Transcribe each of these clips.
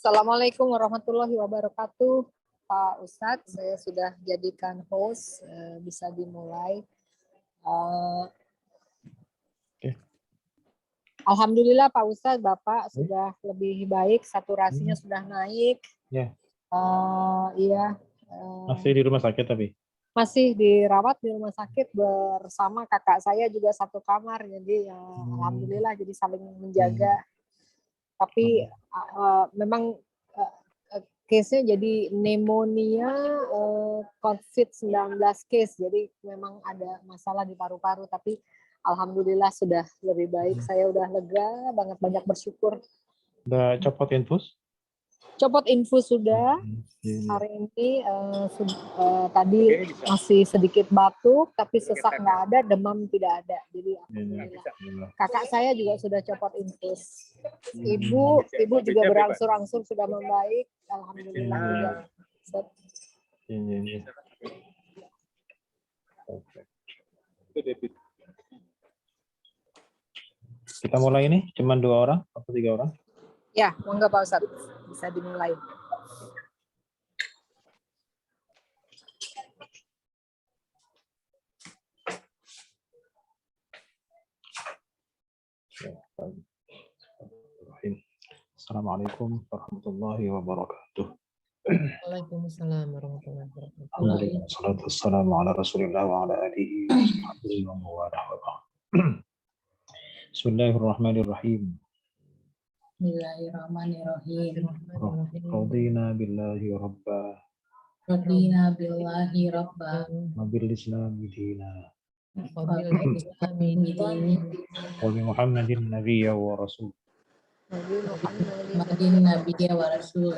Assalamualaikum warahmatullahi wabarakatuh, Pak Ustadz. Saya sudah jadikan host, bisa dimulai. Alhamdulillah Pak Ustadz, Bapak sudah lebih baik, saturasinya sudah naik. Ya. Iya. Masih di rumah sakit tapi? Masih dirawat di rumah sakit bersama kakak saya juga satu kamar, jadi alhamdulillah jadi saling menjaga. Tapi memang case-nya jadi pneumonia COVID-19 case, jadi memang ada masalah di paru-paru, tapi alhamdulillah sudah lebih baik. Saya udah lega banget, banyak bersyukur. Udah copot infus? Copot infus sudah. Hari ini tadi masih sedikit batuk, tapi sesak nggak ada, demam tidak ada. Jadi alhamdulillah. Kakak saya juga sudah copot infus. Ibu juga berangsur-angsur sudah membaik. Alhamdulillah juga. Kita mulai ini, cuma 2 orang atau 3 orang? Ya, monggo Pak Ustadz, bisa dimulai. Assalamualaikum warahmatullahi wabarakatuh. Waalaikumsalam warahmatullahi wabarakatuh. Alhamdulillah, salatu wassalamu ala rasulillah wa ala alihi wa Bismillahirrahmanirrahim. Bismillahirrahmanirrahim. Radina billahi rabba. Radina billahi rabba. Wa bil islami dina. Wa bil islami dini. Wa bi Muhammadin nabiyya wa rasul. Muhammadin nabiyya wa rasul.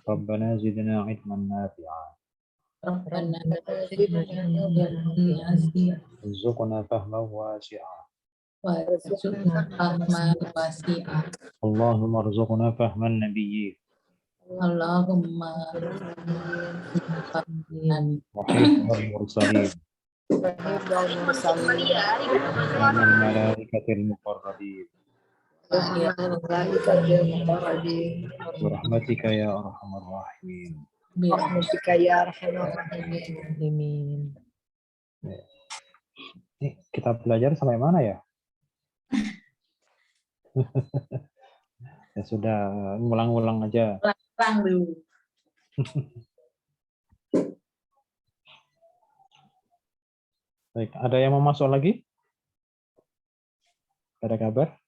Rabbana zidna ilman nafi'a. Rabbana zidna ilman nafi'a. Warzuqna fahman wasi'a. Warzuqna fahman wasi'a. Allahumma arzuqna fahman nabiyyin. Allahumma fahman Wahifdhal mursalin. Amin malaikatil muqarrabin. Birahmatika ya arhamar rahimin. Birahmatika ya arhamar rahimin. Kita belajar sampai mana ya? Ya sudah, ngulang-ngulang aja. Ulang dulu. Baik, ada yang mau masuk lagi? Ada kabar?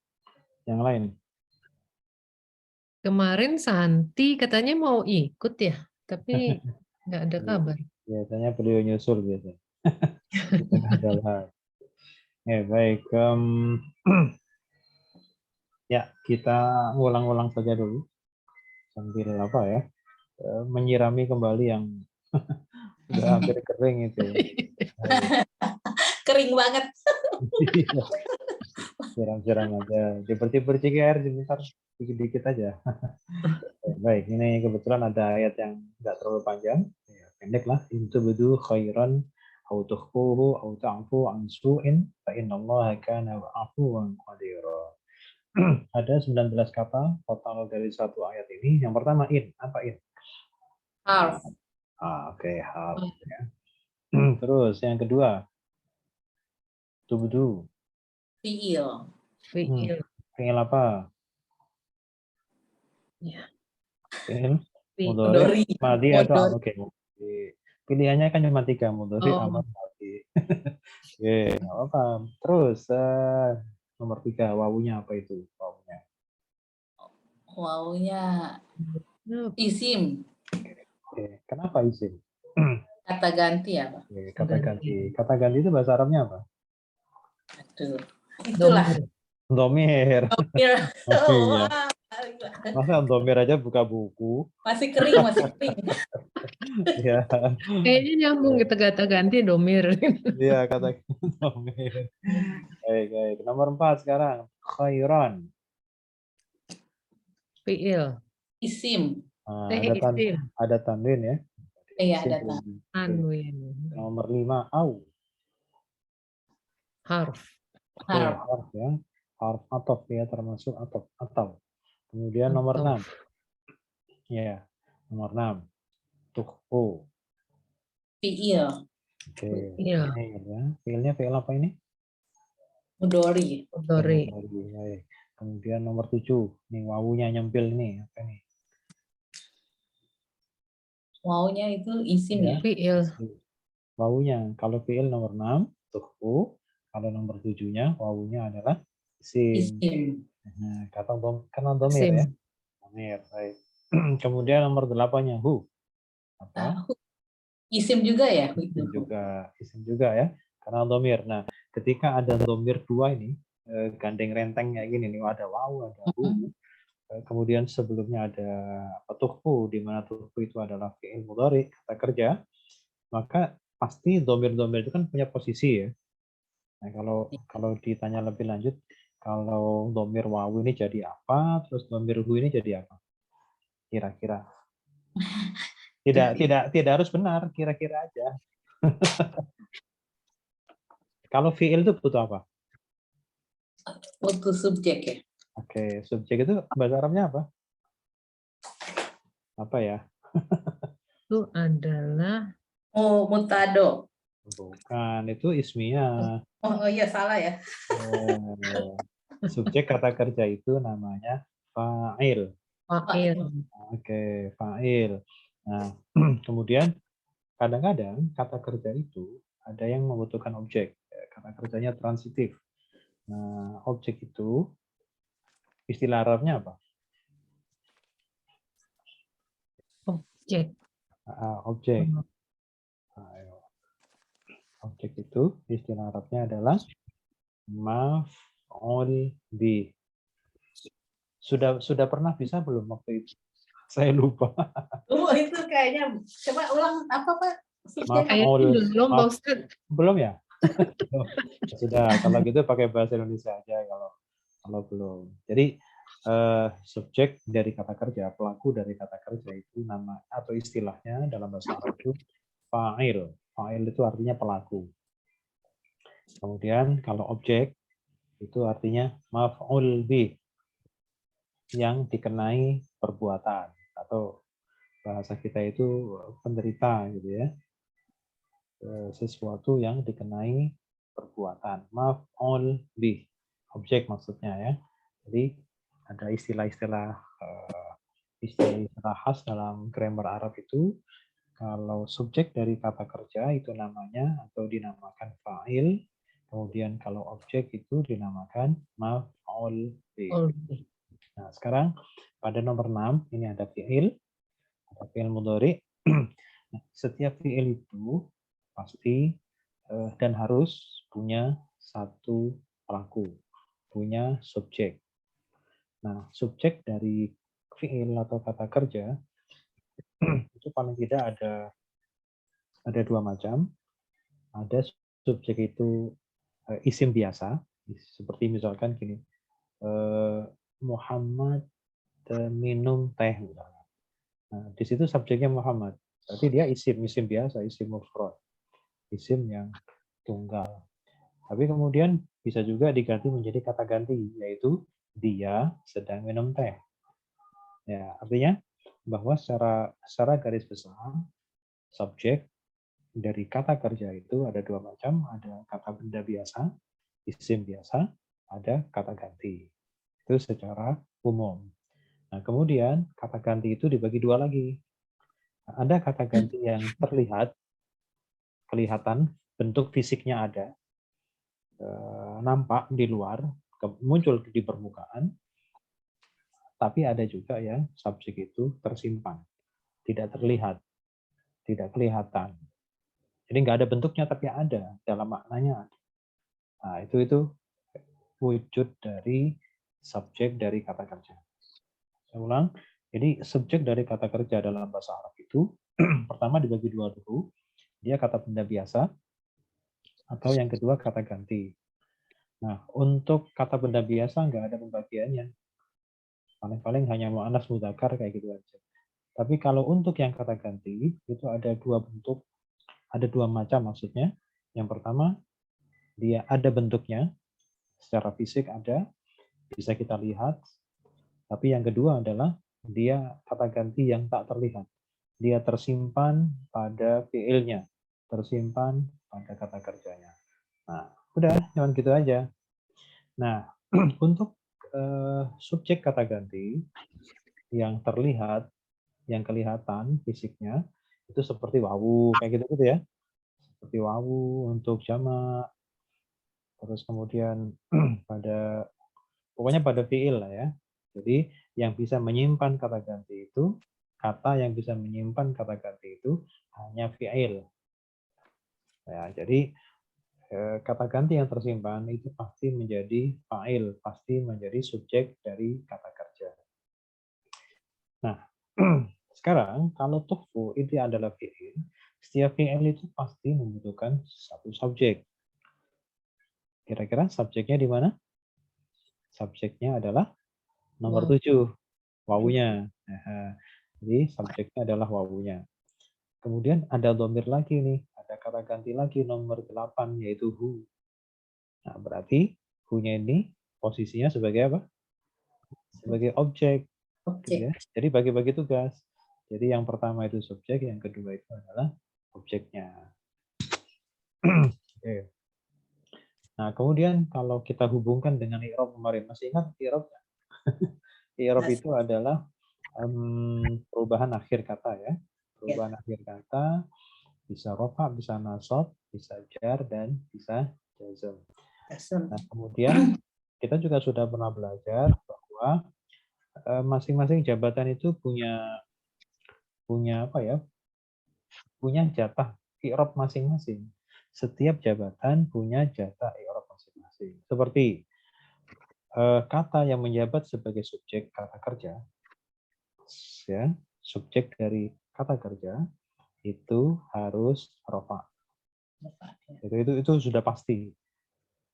Yang lain? Kemarin Santi katanya mau ikut ya, tapi nggak ada kabar. Biasanya beliau nyusul biasanya. Ya, baik. Ya, kita ngulang-ulang saja dulu. Sambil apa ya? Menyirami kembali yang sudah hampir kering itu. Kering banget. Siram-siram aja. Dipercik-percik air sebentar, dikit-dikit aja. Baik, ini kebetulan ada ayat yang nggak terlalu panjang. Ya, pendek lah. In tubdu khairan aw tukhfuhu aw ta'fu an su'in fa innallaha kana 'afuwan qadira. Ada 19 kata total dari satu ayat ini. Yang pertama in. Apa in? Harf. Oke, harf. Ya. Terus yang kedua, tubdu. Fi'il. Fi'il apa? Ya. Fi'il mudhari, madhi atau oke. Pilihannya kan cuma 3, mudhari, amar, madhi. Oke, nggak apa-apa. Terus nomor 3, wawunya apa itu? Wawunya. Wawunya isim. Oke, kenapa isim? Kata ganti ya, Pak? Oke, kata ganti. Kata ganti itu bahasa Arabnya apa? Aduh. Itulah. Domir. Domir. Oh, iya. Masa domir aja buka buku? Masih kering, masih kering. Ya. Kayaknya nyambung kita kata ganti domir. Iya, kata domir. Baik. Nomor 4 sekarang. Khairan. Fi'il. Isim. Ada tanwin ya. Iya, Isim datang. budi. Oke. Tanwin. Nomor 5, au. Harf. Oke, Harf. harf ya. Harf atof ya, termasuk atof atau. Kemudian nomor 6. Atof. Ya, nomor 6. Tukhfu. Fiil. Oke, Iya. fiil ya. Fiilnya fiil apa ini? Mudori. Mudhari. Baik. Kemudian nomor 7. Nih wawunya nyempil nih. Apa nih? Wawunya itu isim Ya. ya. Fiil. Wawunya. Kalau fiil nomor 6, tukhfu. Kalau nomor 7-nya, wawunya adalah isim. Isim. Nah, kata karena domir ya. Sim. Domir, baik. Kemudian nomor 8-nya, hu. Apa? Isim juga ya. Isim juga ya. Karena domir. Nah, ketika ada domir 2 ini, gandeng renteng kayak gini nih, ada wawu, ada hu. Kemudian sebelumnya ada tukhfu, di mana tukhfu itu adalah fi'il mudhari, kata kerja, maka pasti domir-domir itu kan punya posisi ya. Nah, kalau ditanya lebih lanjut, kalau domir wawu ini jadi apa, terus domir hu ini jadi apa? Kira-kira. Tidak harus benar, kira-kira aja. Kalau fi'il itu butuh apa? Butuh subjek ya. Oke, subjek itu bahasa Arabnya apa? Apa ya? Itu adalah Oh, mutado. Bukan, itu ismiyah. Oh iya, salah ya. Subjek kata kerja itu namanya fa'il. fa'il. Oke, fa'il. Nah, kemudian kadang-kadang kata kerja itu ada yang membutuhkan objek. Kata kerjanya transitif. Nah, objek itu istilah Arabnya apa? Objek. Objek. Objek itu istilah Arabnya adalah maf'ul bih. Sudah pernah bisa belum waktu itu? Saya lupa. Oh, itu kayaknya. Coba ulang apa Pak? Subjek. Kayaknya belum, Pak Ustadz. Belum ya? Sudah, kalau gitu pakai bahasa Indonesia aja kalau belum. Jadi subjek dari kata kerja, pelaku dari kata kerja itu nama atau istilahnya dalam bahasa Arab itu fa'il. Fa'il itu artinya pelaku. Kemudian kalau objek itu artinya maf'ul bih, yang dikenai perbuatan, atau bahasa kita itu penderita gitu ya. Sesuatu yang dikenai perbuatan. Maf'ul bih. Objek maksudnya ya. Jadi ada istilah-istilah khas dalam grammar Arab itu. Kalau subjek dari kata kerja itu namanya atau dinamakan fa'il. Kemudian kalau objek itu dinamakan maf'ul bih. Nah, sekarang pada nomor 6 ini ada fi'il. Ada fi'il mudhari. Setiap fi'il itu pasti dan harus punya satu pelaku, punya subjek. Nah, subjek dari fi'il atau kata kerja itu paling tidak ada 2 macam. Ada subjek itu isim biasa, seperti misalkan gini, Muhammad minum teh. Nah, di situ subjeknya Muhammad. Berarti dia isim biasa, isim mufrad, isim yang tunggal. Tapi kemudian bisa juga diganti menjadi kata ganti, yaitu dia sedang minum teh. Ya, artinya bahwa secara garis besar subjek dari kata kerja itu ada 2 macam, ada kata benda biasa, isim biasa, ada kata ganti. Itu secara umum. Nah, kemudian kata ganti itu dibagi 2 lagi. Ada kata ganti yang kelihatan, bentuk fisiknya ada, nampak di luar, muncul di permukaan, tapi ada juga yang subjek itu tersimpan, tidak terlihat, tidak kelihatan. Jadi nggak ada bentuknya tapi ada, dalam maknanya. Nah, itu wujud dari subjek dari kata kerja. Saya ulang, jadi subjek dari kata kerja dalam bahasa Arab itu pertama dibagi 2 dulu, dia kata benda biasa, atau yang kedua kata ganti. Nah, untuk kata benda biasa nggak ada pembagiannya. Paling-paling hanya mu'annas mudzakkar kayak gitu aja. Tapi kalau untuk yang kata ganti itu ada dua bentuk, ada dua macam maksudnya. Yang pertama, dia ada bentuknya, secara fisik ada, bisa kita lihat. Tapi yang kedua adalah dia kata ganti yang tak terlihat. Dia tersimpan pada fiilnya, tersimpan pada kata kerjanya. Nah, udah, cuman gitu aja. Nah, untuk subjek kata ganti yang terlihat, yang kelihatan fisiknya itu seperti wawu kayak gitu ya, seperti wawu untuk jamak, terus kemudian pada pokoknya pada fiil lah ya. Jadi yang bisa menyimpan kata ganti itu, kata yang bisa menyimpan kata ganti itu hanya fiil. Ya, jadi kata ganti yang tersimpan itu pasti menjadi fa'il, pasti menjadi subjek dari kata kerja. Nah, sekarang kalau tukhfu itu adalah fi'il, setiap fi'il itu pasti membutuhkan satu subjek. Kira-kira subjeknya di mana? Subjeknya adalah nomor 7, wawunya. Nah, jadi subjeknya adalah wawunya. Kemudian ada dhamir lagi nih, ada kata ganti lagi nomor 8 yaitu hu. Nah, berarti hu-nya ini posisinya sebagai apa? Sebagai objek. Gitu ya. Jadi bagi-bagi tugas. Jadi yang pertama itu subjek, yang kedua itu adalah objeknya. Oke. Nah, kemudian kalau kita hubungkan dengan i'rab kemarin, masih ingat i'rab? I'rab itu adalah perubahan akhir kata ya. Perubahan akhir kata bisa rofa, bisa nasab, bisa jar, dan bisa jazm. Nah, kemudian kita juga sudah pernah belajar bahwa masing-masing jabatan itu punya apa ya? Punya jatah i'rab masing-masing. Setiap jabatan punya jatah i'rab masing-masing. Seperti kata yang menjabat sebagai subjek kata kerja, ya, subjek dari kata kerja itu harus rofa. Itu sudah pasti.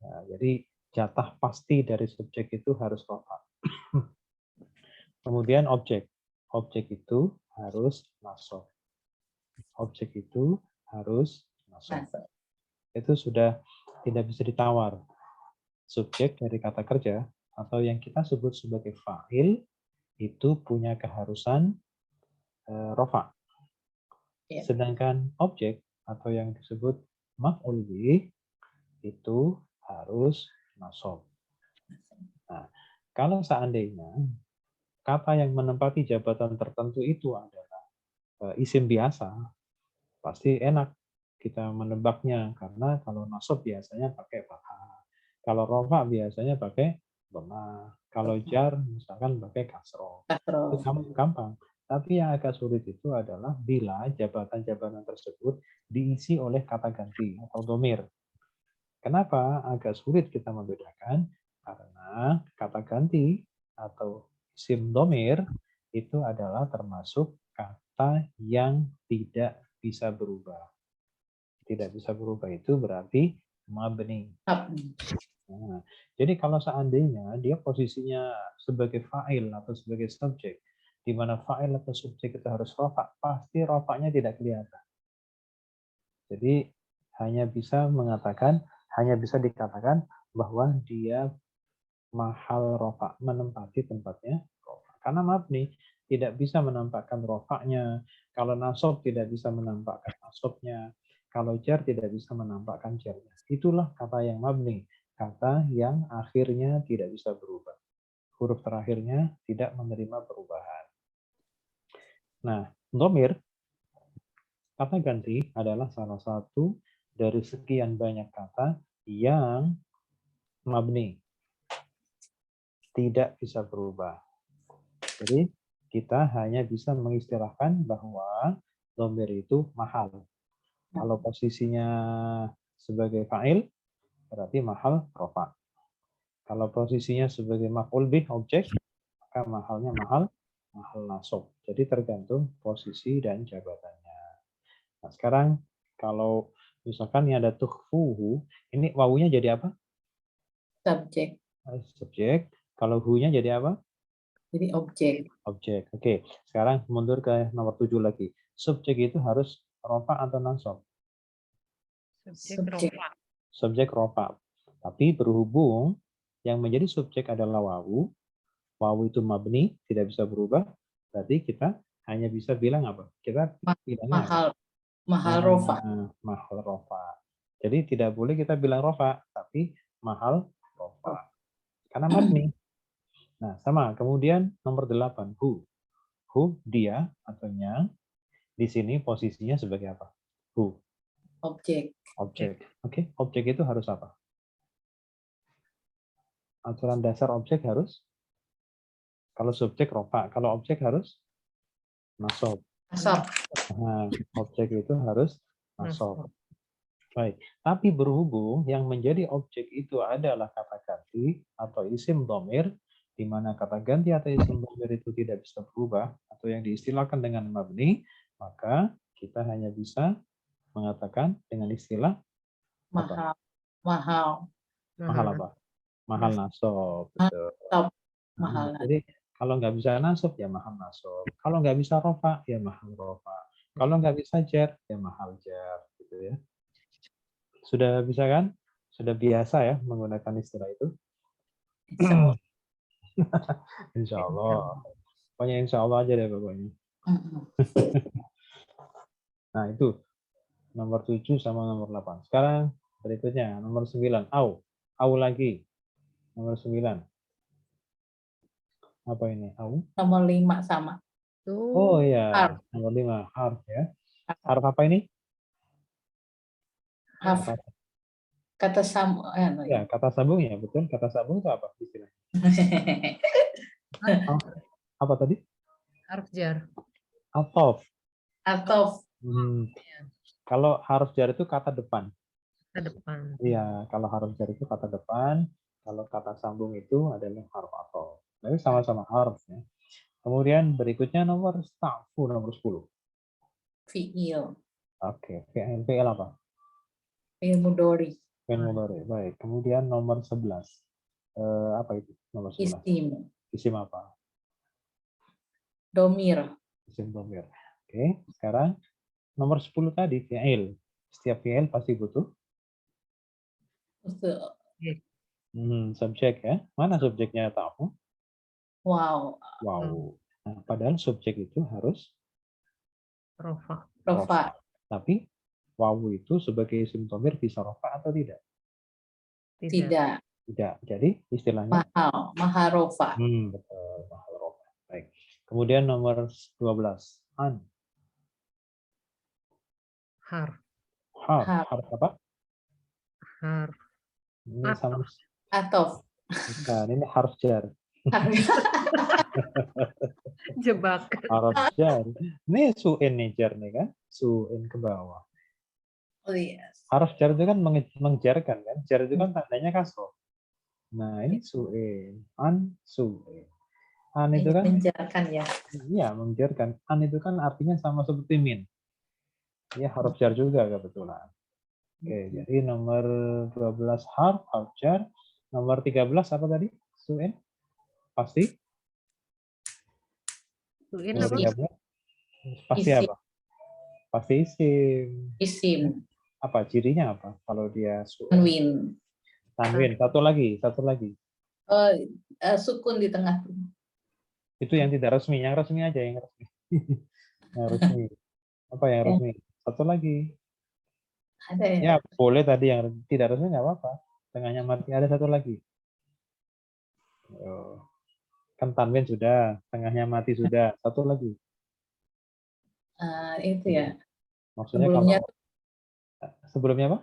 Nah, jadi jatah pasti dari subjek itu harus rofa. Kemudian objek. Objek itu harus nasab. Objek itu harus nasab. Itu sudah tidak bisa ditawar. Subjek dari kata kerja atau yang kita sebut sebagai fa'il itu punya keharusan rofa. Sedangkan objek atau yang disebut maf'ul bih itu harus nasab. Nah, kalau seandainya kata yang menempati jabatan tertentu itu adalah isim biasa, pasti enak kita menebaknya karena kalau nasab biasanya pakai fathah. Kalau rofa biasanya pakai dhamma. Kalau jar misalkan pakai kasroh. Itu gampang. Tapi yang agak sulit itu adalah bila jabatan-jabatan tersebut diisi oleh kata ganti atau dhamir. Kenapa agak sulit kita membedakan? Karena kata ganti atau isim dhamir itu adalah termasuk kata yang tidak bisa berubah. Tidak bisa berubah itu berarti mabni. Nah, jadi kalau seandainya dia posisinya sebagai fa'il atau sebagai subjek, di mana fa'il atau subjek itu harus rofa, pasti rofanya tidak kelihatan. Jadi hanya bisa dikatakan bahwa dia mahal rofa, menempati tempatnya rofa. Karena mabni tidak bisa menampakkan rofanya, kalau nasab tidak bisa menampakkan nasabnya, kalau jar tidak bisa menampakkan jarnya. Itulah kata yang mabni, kata yang akhirnya tidak bisa berubah. Huruf terakhirnya tidak menerima perubahan. Nah, dhamir, kata ganti adalah salah satu dari sekian banyak kata yang mabni, tidak bisa berubah. Jadi kita hanya bisa mengistilahkan bahwa dhamir itu mahal. Kalau posisinya sebagai fa'il, berarti mahal rofa. Kalau posisinya sebagai maf'ul bih, objek, maka mahalnya mahal nasab. Jadi tergantung posisi dan jabatannya. Nah, sekarang kalau misalkan ini ada tukhfuhu, ini wawunya jadi apa? Subjek. Subjek. Kalau hu-nya jadi apa? Jadi objek. Objek. Oke. Sekarang mundur ke nomor 7 lagi. Subjek itu harus rofa atau nasab? Subjek. Subjek rofa. Tapi berhubung yang menjadi subjek adalah wawu, wawu itu mabni, tidak bisa berubah, berarti kita hanya bisa bilang apa? Kita bilangnya Mahal rofa. mahal rofa. Jadi tidak boleh kita bilang rofa, tapi mahal rofa. Karena mabni. Nah, sama. Kemudian nomor 8, hu. Hu, dia atau nya. Di sini posisinya sebagai apa? Hu. Objek. Objek. Oke, objek itu harus apa? Aturan dasar objek harus, kalau subjek rofa, kalau objek harus nasab. Nasab. Nah, objek itu harus nasab. Baik, tapi berhubung yang menjadi objek itu adalah kata ganti atau isim dhamir, di mana kata ganti atau isim dhamir itu tidak bisa berubah atau yang diistilahkan dengan mabni, maka kita hanya bisa mengatakan dengan istilah apa? Mahal apa? Mahal nasab. Betul. Mahal. Jadi kalau nggak bisa nasab ya mahal nasab. Kalau nggak bisa rofa ya mahal rofa. Kalau nggak bisa jar ya mahal jar. Gitu ya. Sudah bisa kan? Sudah biasa ya menggunakan istilah itu? Insya Allah. Pokoknya insya Allah aja deh pokoknya. Nah itu nomor 7 sama nomor 8. Sekarang berikutnya nomor 9. Au lagi. Nomor 9. Apa ini? Au? Nomor 5 sama. Oh iya, nomor 5. Harf ya. Harf apa ini? Harf. Kata sambung. Ya, kata sambung ya, betul. Kata sambung itu apa istilahnya? Apa tadi? Harf jar. Atof. Atof. Kalau harf jar itu kata depan. Kata depan. Iya, kalau harf jar itu kata depan. Kalau kata sambung itu adalah harf atof. Tapi sama-sama harf ya. Kemudian berikutnya nomor 10. Fi'il. Oke, fi'il apa? Fi'il mudhari. Fi'il mudhari. Baik. Kemudian nomor 11. Apa itu? Nomor 11. Isim. Isim apa? Domir. Isim domir. Oke, sekarang nomor 10 tadi fi'il. Setiap fi'il pasti butuh subjek ya. Mana subjeknya tahu? Wow. Nah, padahal subjek itu harus rofa. Tapi wawu itu sebagai isim dhamir bisa rofa atau tidak? Tidak. Jadi istilahnya mahal rofa. Betul, mahal rofa. Baik. Kemudian nomor 12. An. Harf apa? Harf. Ini sama Atof. Bukan, ini harf jar. Jebakan. Harf jar. Ini su'in nih jar nih kan? Su'in ke bawah. Oh yes. Harf jar itu kan mengejarkan kan? Jar itu kan tandanya kasroh. Nah, ini su'in. An su'in. An itu kan mengejarkan ya. Iya, mengejarkan. An itu kan artinya sama seperti min. Ya, harf jar juga kebetulan. Oke, jadi nomor 12 harf jar. Nomor 13 apa tadi? Su'in? Pasti? Su'in Nomor apa? 13? Pasti isim. Apa? Pasti isim. Isim. Apa cirinya apa? Kalau dia Tanwin. Tanwin. Satu lagi. Sukun di tengah. Itu yang tidak resmi. Yang resmi aja yang resmi. Yang resmi. Apa yang resmi? Satu lagi. Ada ya? Ya, boleh tadi yang tidak resmi nggak apa-apa. Tengahnya mati. Ada satu lagi. Kan tanwin sudah, tengahnya mati sudah. Satu lagi. Itu ya. Maksudnya sebelumnya apa?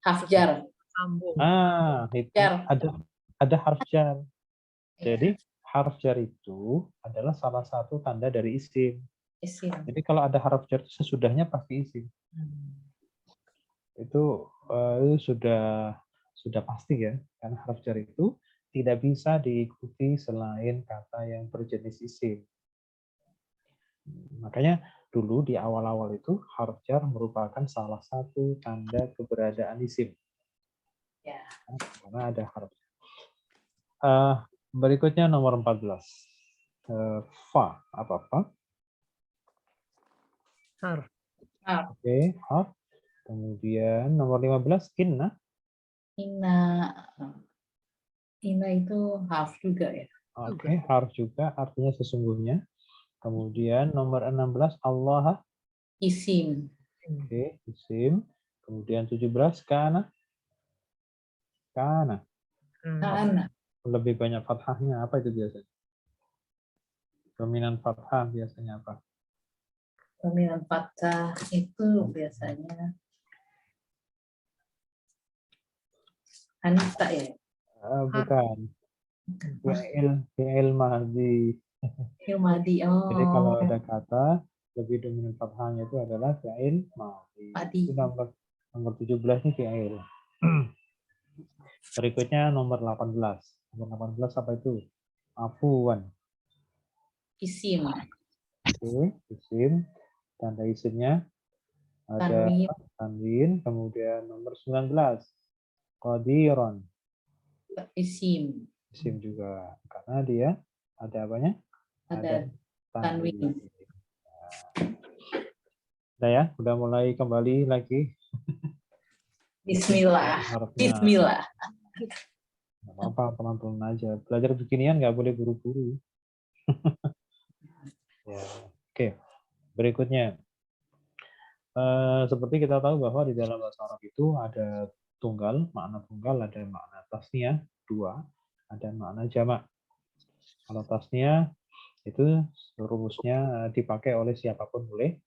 Harf jar. Itu ada harf jar. Jadi harf jar itu adalah salah satu tanda dari isim. Jadi kalau ada harf jar sesudahnya pasti isim. Itu sudah pasti ya, karena harf jar itu tidak bisa diikuti selain kata yang berjenis isim. Makanya dulu di awal-awal itu harf jar merupakan salah satu tanda keberadaan isim. Ya. Karena ada harf jar. Berikutnya nomor 14. Fa. Apa fa? Har. Oke, ha. Kemudian nomor 15, inna. Ina itu half juga ya. Oke, harf juga artinya sesungguhnya. Kemudian nomor 16, Allah. Isim. Oke, isim. Kemudian 17, kana. Kana. Kana. Lebih banyak fathahnya. Apa itu biasanya? Dominan fathah biasanya apa? Dominan fathah itu biasanya Anita ya. Bukan. Fi'il madhi. Hilmadi. Jadi kalau Oh, ada kata lebih dominan fathahnya itu adalah fi'il madhi. Padi. Itu nomor 17 ini fi'il. Berikutnya nomor 18. Nomor 18 apa itu? Afuwan. Isim. Oke, isim. Tanda isimnya ada Tanwin. tanwin. Kemudian nomor 19. Qadiran. Isim. Isim juga. Karena dia ada apanya? Ada tanwin. tanwin. Udah ya, udah mulai kembali lagi. Bismillah. Harapnya Bismillah. nggak apa-apa, pelan-pelan aja. Belajar beginian nggak boleh buru-buru. Ya. Oke, berikutnya. Seperti kita tahu bahwa di dalam bahasa Arab itu ada makna tunggal, ada makna tasniah, 2, ada makna jamak. Kalau tasniah itu rumusnya dipakai oleh siapapun boleh.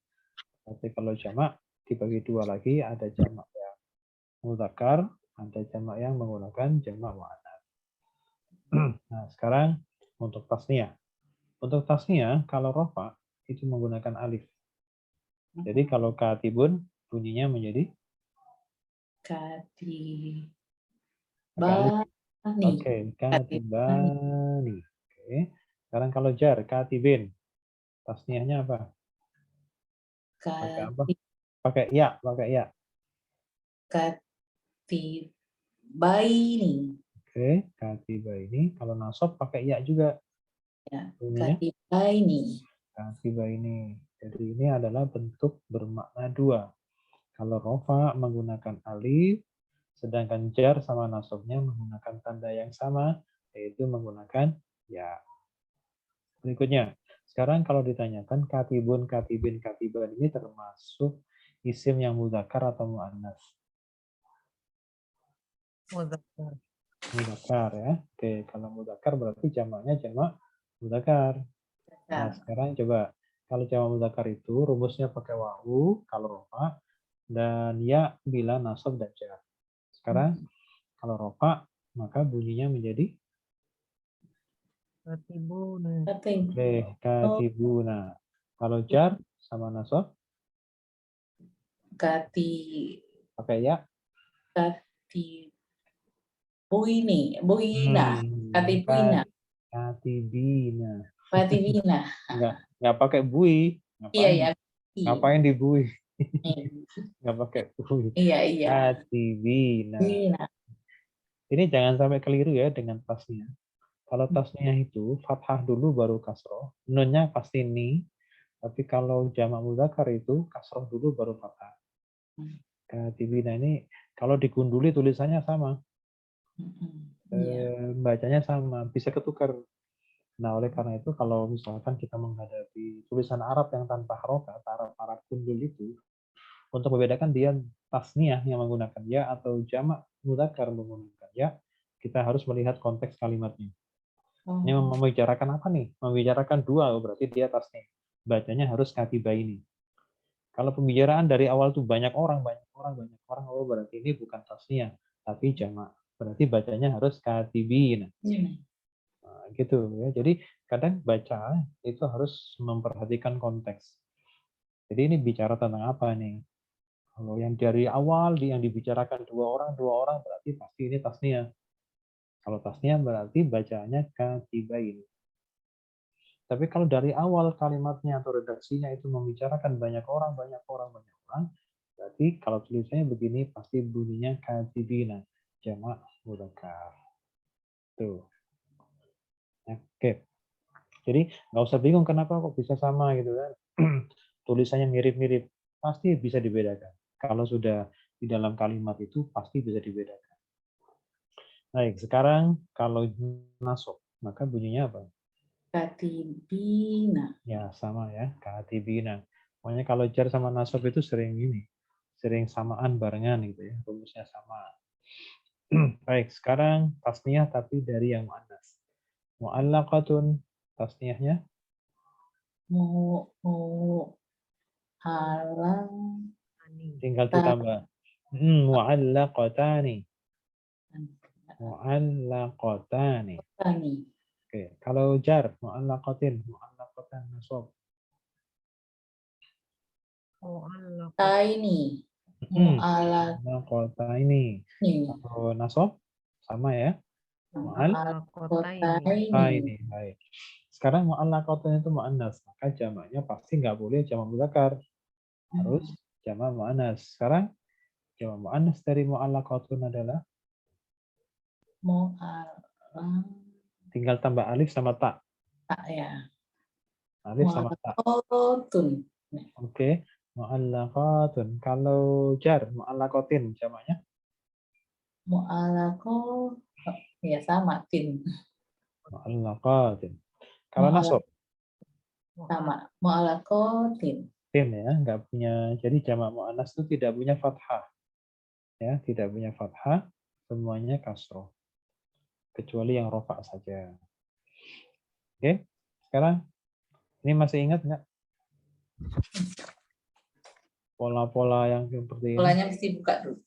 Tapi kalau jamak dibagi 2 lagi, ada jamak yang mudzakkar, ada jamak yang menggunakan jamak muannats. Nah, sekarang untuk tasniah. Untuk tasniah kalau rafa itu menggunakan alif. Jadi kalau katibun bunyinya menjadi Kati. pakai alif. Bani. Oke, katibani. Oke. Sekarang kalau jar, katibin. Tasniahnya apa? Pakai apa? Kati. Pakai ya, pakai ya. Kati. Baini. Oke, katiba ini kalau nasab pakai ya juga. Ya. Bunyinya Kati baini. katiba ini. Jadi ini adalah bentuk bermakna 2. Kalau rofa menggunakan alif, sedangkan jar sama nasabnya menggunakan tanda yang sama, yaitu menggunakan ya. Berikutnya, sekarang kalau ditanyakan katibun, katibin, katiban ini termasuk isim yang mudzakkar atau muannas? Mudzakkar. Mudzakkar ya. Oke, kalau mudzakkar berarti jamaknya jamak mudzakkar. Nah, sekarang coba kalau jamak mudzakkar itu rumusnya pakai wawu kalau rofa dan ya bila nasab dan jar. Sekarang kalau rofa maka bunyinya menjadi Katibun. katibuna. Kalau jar sama nasab Kati. pakai ya. Kati. Buina. Kati buina. Katibina. Katibina. Nggak pakai bui. Iya, Ngapain? ya. Ngapain dibui? Nggak pakai bui. Iya, iya. Katibina. Buina. Ini jangan sampai keliru ya dengan tasnya. Kalau tasnya itu fathah dulu baru kasroh. Nunnya pasti ni. Tapi kalau jamak mudzakkar itu kasroh dulu baru fathah. Katibina ini kalau digunduli tulisannya sama. Iya. Bacanya sama. Bisa ketukar. Nah, oleh karena itu kalau misalkan kita menghadapi tulisan Arab yang tanpa harokat, Arab gundul itu, untuk membedakan dia tasniah yang menggunakan ya atau jamak mudzakkar menggunakan ya, kita harus melihat konteks kalimatnya. Ini membicarakan apa nih? Membicarakan 2, berarti dia tasniah. Bacanya harus katiba ini. Kalau pembicaraan dari awal tuh banyak orang, oh berarti ini bukan tasniah, tapi jamak. Berarti bacanya harus katibin. Nah, gitu ya. Jadi kadang baca itu harus memperhatikan konteks. Jadi ini bicara tentang apa nih? Kalau yang dari awal yang dibicarakan dua orang berarti pasti ini tasniah. Kalau tasniah berarti bacanya katibain. Tapi kalau dari awal kalimatnya atau redaksinya itu membicarakan banyak orang, berarti kalau tulisannya begini pasti bunyinya katibina, jamak mudzakkar. Tuh. Oke. Jadi nggak usah bingung kenapa kok bisa sama gitu kan. Tulisannya mirip-mirip, pasti bisa dibedakan. Kalau sudah di dalam kalimat itu pasti bisa dibedakan. Baik, sekarang kalau nasab, maka bunyinya apa? Katibina. Ya, sama ya, katibina. Pokoknya kalau jar sama nasab itu sering ini, sering samaan barengan gitu ya, rumusnya sama. Baik, sekarang tasniyah tapi dari yang muannas. Mu'allaqatun, tasniyahnya? Alang. Tinggal ditambah. Mu'allaqatani. Mu'allaqatani. Oke, kalau jar, mu'allaqatin, mu'allaqatan nasab. Taini. Mu'alat. Mu'allaqataini. Kalau nasab, sama ya. Mu'allaqataini. Baik. Sekarang mu'allaqatun itu mu'annas, maka jamaknya pasti nggak boleh jamak muzakkar. Harus jamak mu'annas. Sekarang jamak mu'annas dari mu'allaqatun adalah tinggal tambah alif sama tak. Tak ya. Alif sama tak. Mu'allaqatun. Oke, mu'allaqatun. Kalau jar, mu'allaqatin jamaknya? Mu'allaqat. Ya sama, tin. Mu'allaqatin. Kalau nasab? Sama, mu'allaqatin. Tin ya, nggak punya. Jadi jamak mu'annas itu tidak punya fathah. Ya, tidak punya fathah, semuanya kasroh. Kecuali yang rofa saja. Oke, sekarang ini masih ingat nggak? Pola-pola yang seperti ini? Polanya mesti buka dulu.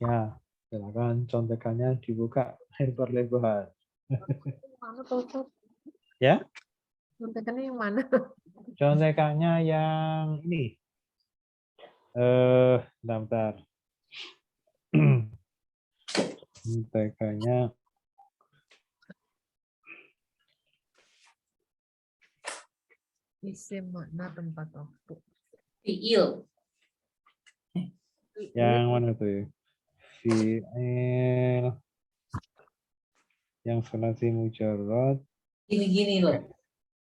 Ya, silakan contekannya dibuka lebar-lebar. Mana tuh? Ya? Contekannya yang mana? Contekannya yang ini. Bentar. Contekannya Isim makna tempat waktu. Fi'il. yang mana tuh ya? Fi'il yang sulasi mujarrad. Gini-gini loh.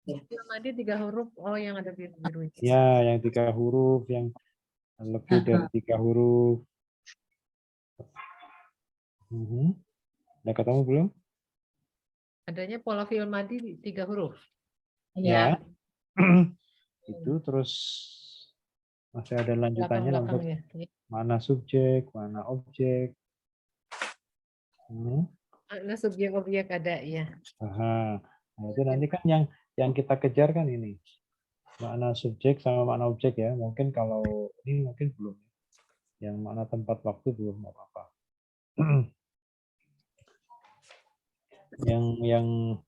Tadi 3 huruf. Oh, yang ada biru-biru. Ya, yang 3 huruf, yang lebih dari 3 huruf. Udah ketemu belum? Adanya pola fi'il madi 3 huruf. Ya. Itu terus masih ada lanjutannya untuk Ya. mana subjek, mana objek. Makna subjek objek ada ya. Aha. Nah, itu nanti kan yang kita kejar kan ini. Makna subjek sama makna objek ya. Mungkin kalau ini mungkin belum. Yang makna tempat waktu belum apa-apa. yang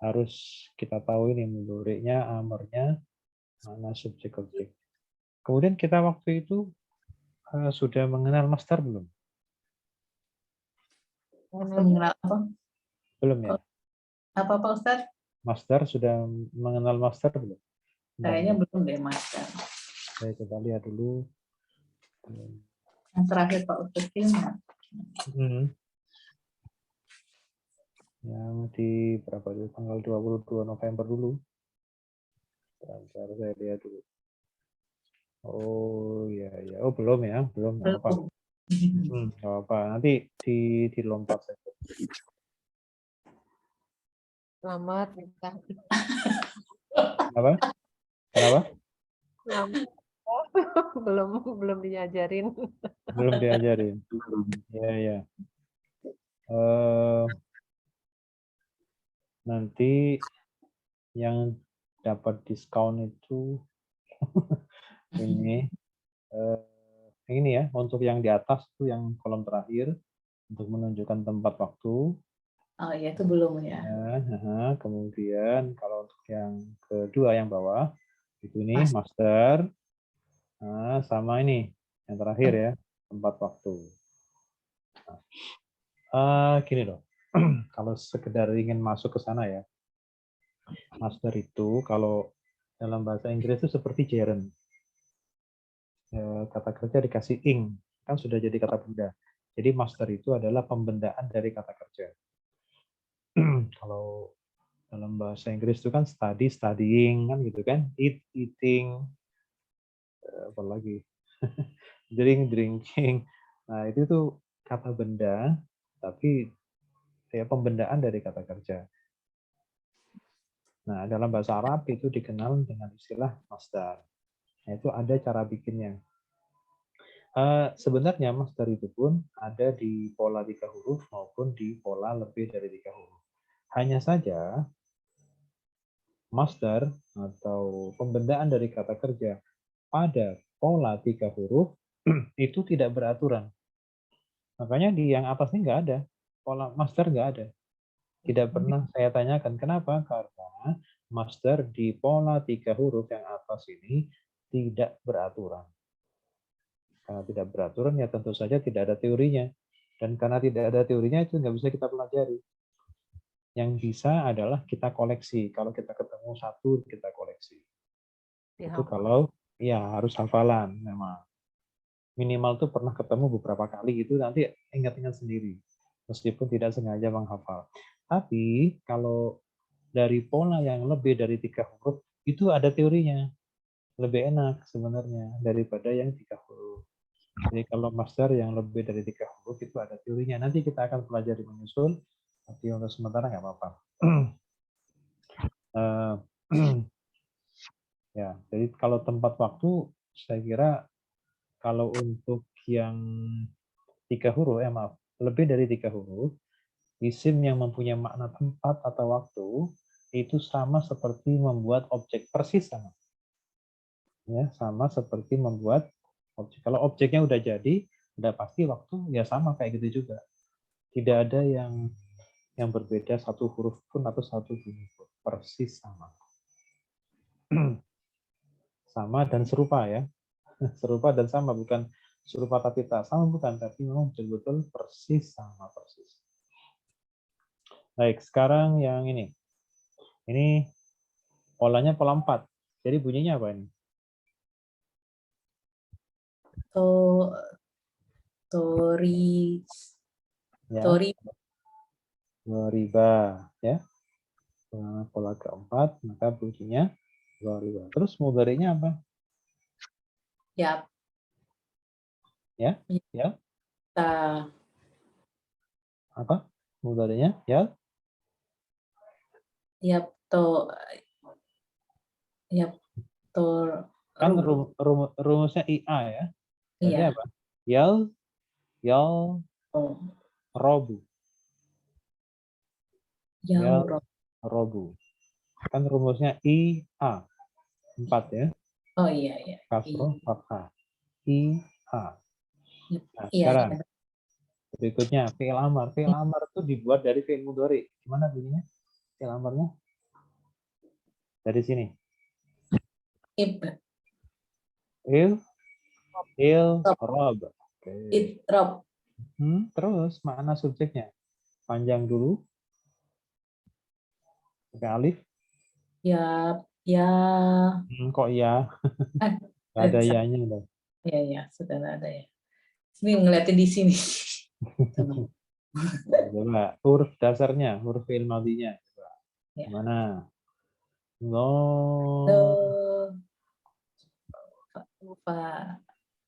harus kita tahu ini mudhari'nya, amarnya, makna subjek objek. Kemudian kita waktu itu sudah mengenal masdar belum? Mengenal apa? Belum ya? Apa Pak Ustadz? Masdar sudah mengenal masdar belum? Kayaknya belum deh Mas. Saya coba lihat dulu. Yang terakhir Pak Ustadz Yang di berapa itu? Tanggal 22 November dulu. Bentar, saya lihat dulu. Oh ya ya. Oh belum ya, belum. Nggak apa. Nggak apa. Nanti dilompat saja. Selamat nikah. Apa? Kenapa? belum diajarin. Belum diajarin. Ya ya. Nanti yang dapat diskon itu ini ya untuk yang di atas itu yang kolom terakhir untuk menunjukkan tempat waktu. Oh ya itu belum ya. Kemudian kalau untuk yang kedua yang bawah itu ini master. Nah, sama ini yang terakhir ya tempat waktu. Gini loh, kalau sekedar ingin masuk ke sana ya, master itu kalau dalam bahasa Inggris itu seperti gerund. Kata kerja dikasih ing, kan sudah jadi kata benda. Jadi master itu adalah pembendaan dari kata kerja. Kalau Dalam bahasa Inggris itu kan study, studying, kan gitu kan. Eat, eating, apalagi drink, drinking. Nah, itu tuh kata benda, tapi ya pembendaan dari kata kerja. Nah, dalam bahasa Arab itu dikenal dengan istilah masdar. Nah, itu ada cara bikinnya. Sebenarnya masdar itu pun ada di pola 3 huruf maupun di pola lebih dari 3 huruf. Hanya saja masdar atau pembendaan dari kata kerja pada pola 3 huruf itu tidak beraturan. Makanya di yang atas ini nggak ada. Pola masdar nggak ada. Tidak pernah saya tanyakan kenapa, karena masdar di pola 3 huruf yang atas ini tidak beraturan. Karena tidak beraturan ya tentu saja tidak ada teorinya. Dan karena tidak ada teorinya itu nggak bisa kita pelajari. Yang bisa adalah kita koleksi. Kalau kita ketemu satu, kita koleksi. Itu kalau ya harus hafalan memang. Minimal tuh pernah ketemu beberapa kali gitu, nanti ingat-ingat sendiri. Meskipun tidak sengaja menghafal. Tapi kalau dari pola yang lebih dari 3 huruf, itu ada teorinya. Lebih enak sebenarnya daripada yang 3 huruf. Jadi kalau masdar yang lebih dari 3 huruf itu ada teorinya. Nanti kita akan pelajari menyusul, tapi untuk sementara nggak apa-apa. Ya, jadi kalau tempat waktu, saya kira kalau untuk yang 3 huruf, maaf, lebih dari 3 huruf, isim yang mempunyai makna tempat atau waktu itu sama seperti membuat objek, persis sama. Ya, sama seperti membuat objek. Kalau objeknya udah jadi, udah pasti waktu ya sama kayak gitu juga. Tidak ada yang berbeda satu huruf pun atau satu bunyi pun, persis sama. Sama dan serupa ya. Serupa dan sama, bukan serupa tapi tak sama, bukan, tapi memang betul-betul persis sama persis. Baik, sekarang yang ini. Ini polanya pola 4. Jadi bunyinya apa ini? Tori. Ya. Tori. Riba, ya. Pola keempat, maka bunyinya riba. Terus mudhari'nya apa? Ya. Ya, ya. Ta. Apa? Mudhari'nya? Ya. Yap to. Yap to. Kan rumusnya IA ya. Jadi Iya. apa? Yal, Oh. robu. Yal, robu. Kan rumusnya IA. 4 ya. Oh iya, iya. Kasroh, fathah. IA. Nah, Iya, sekarang iya. berikutnya fi'il amar. Fi'il amar itu dibuat dari fi'il mudhari. Gimana bunyinya? Fi'il amarnya? Dari sini. Rob. Oke. Rob. Terus makna subjeknya. Panjang dulu. Pakai alif. Ya, ya. Kok ya? Nggak ada ya-nya. Iya, iya, sudah ada ya. Ini ngeliatin di sini. Coba huruf dasarnya, huruf fi'il madhinya. Ya. Gimana?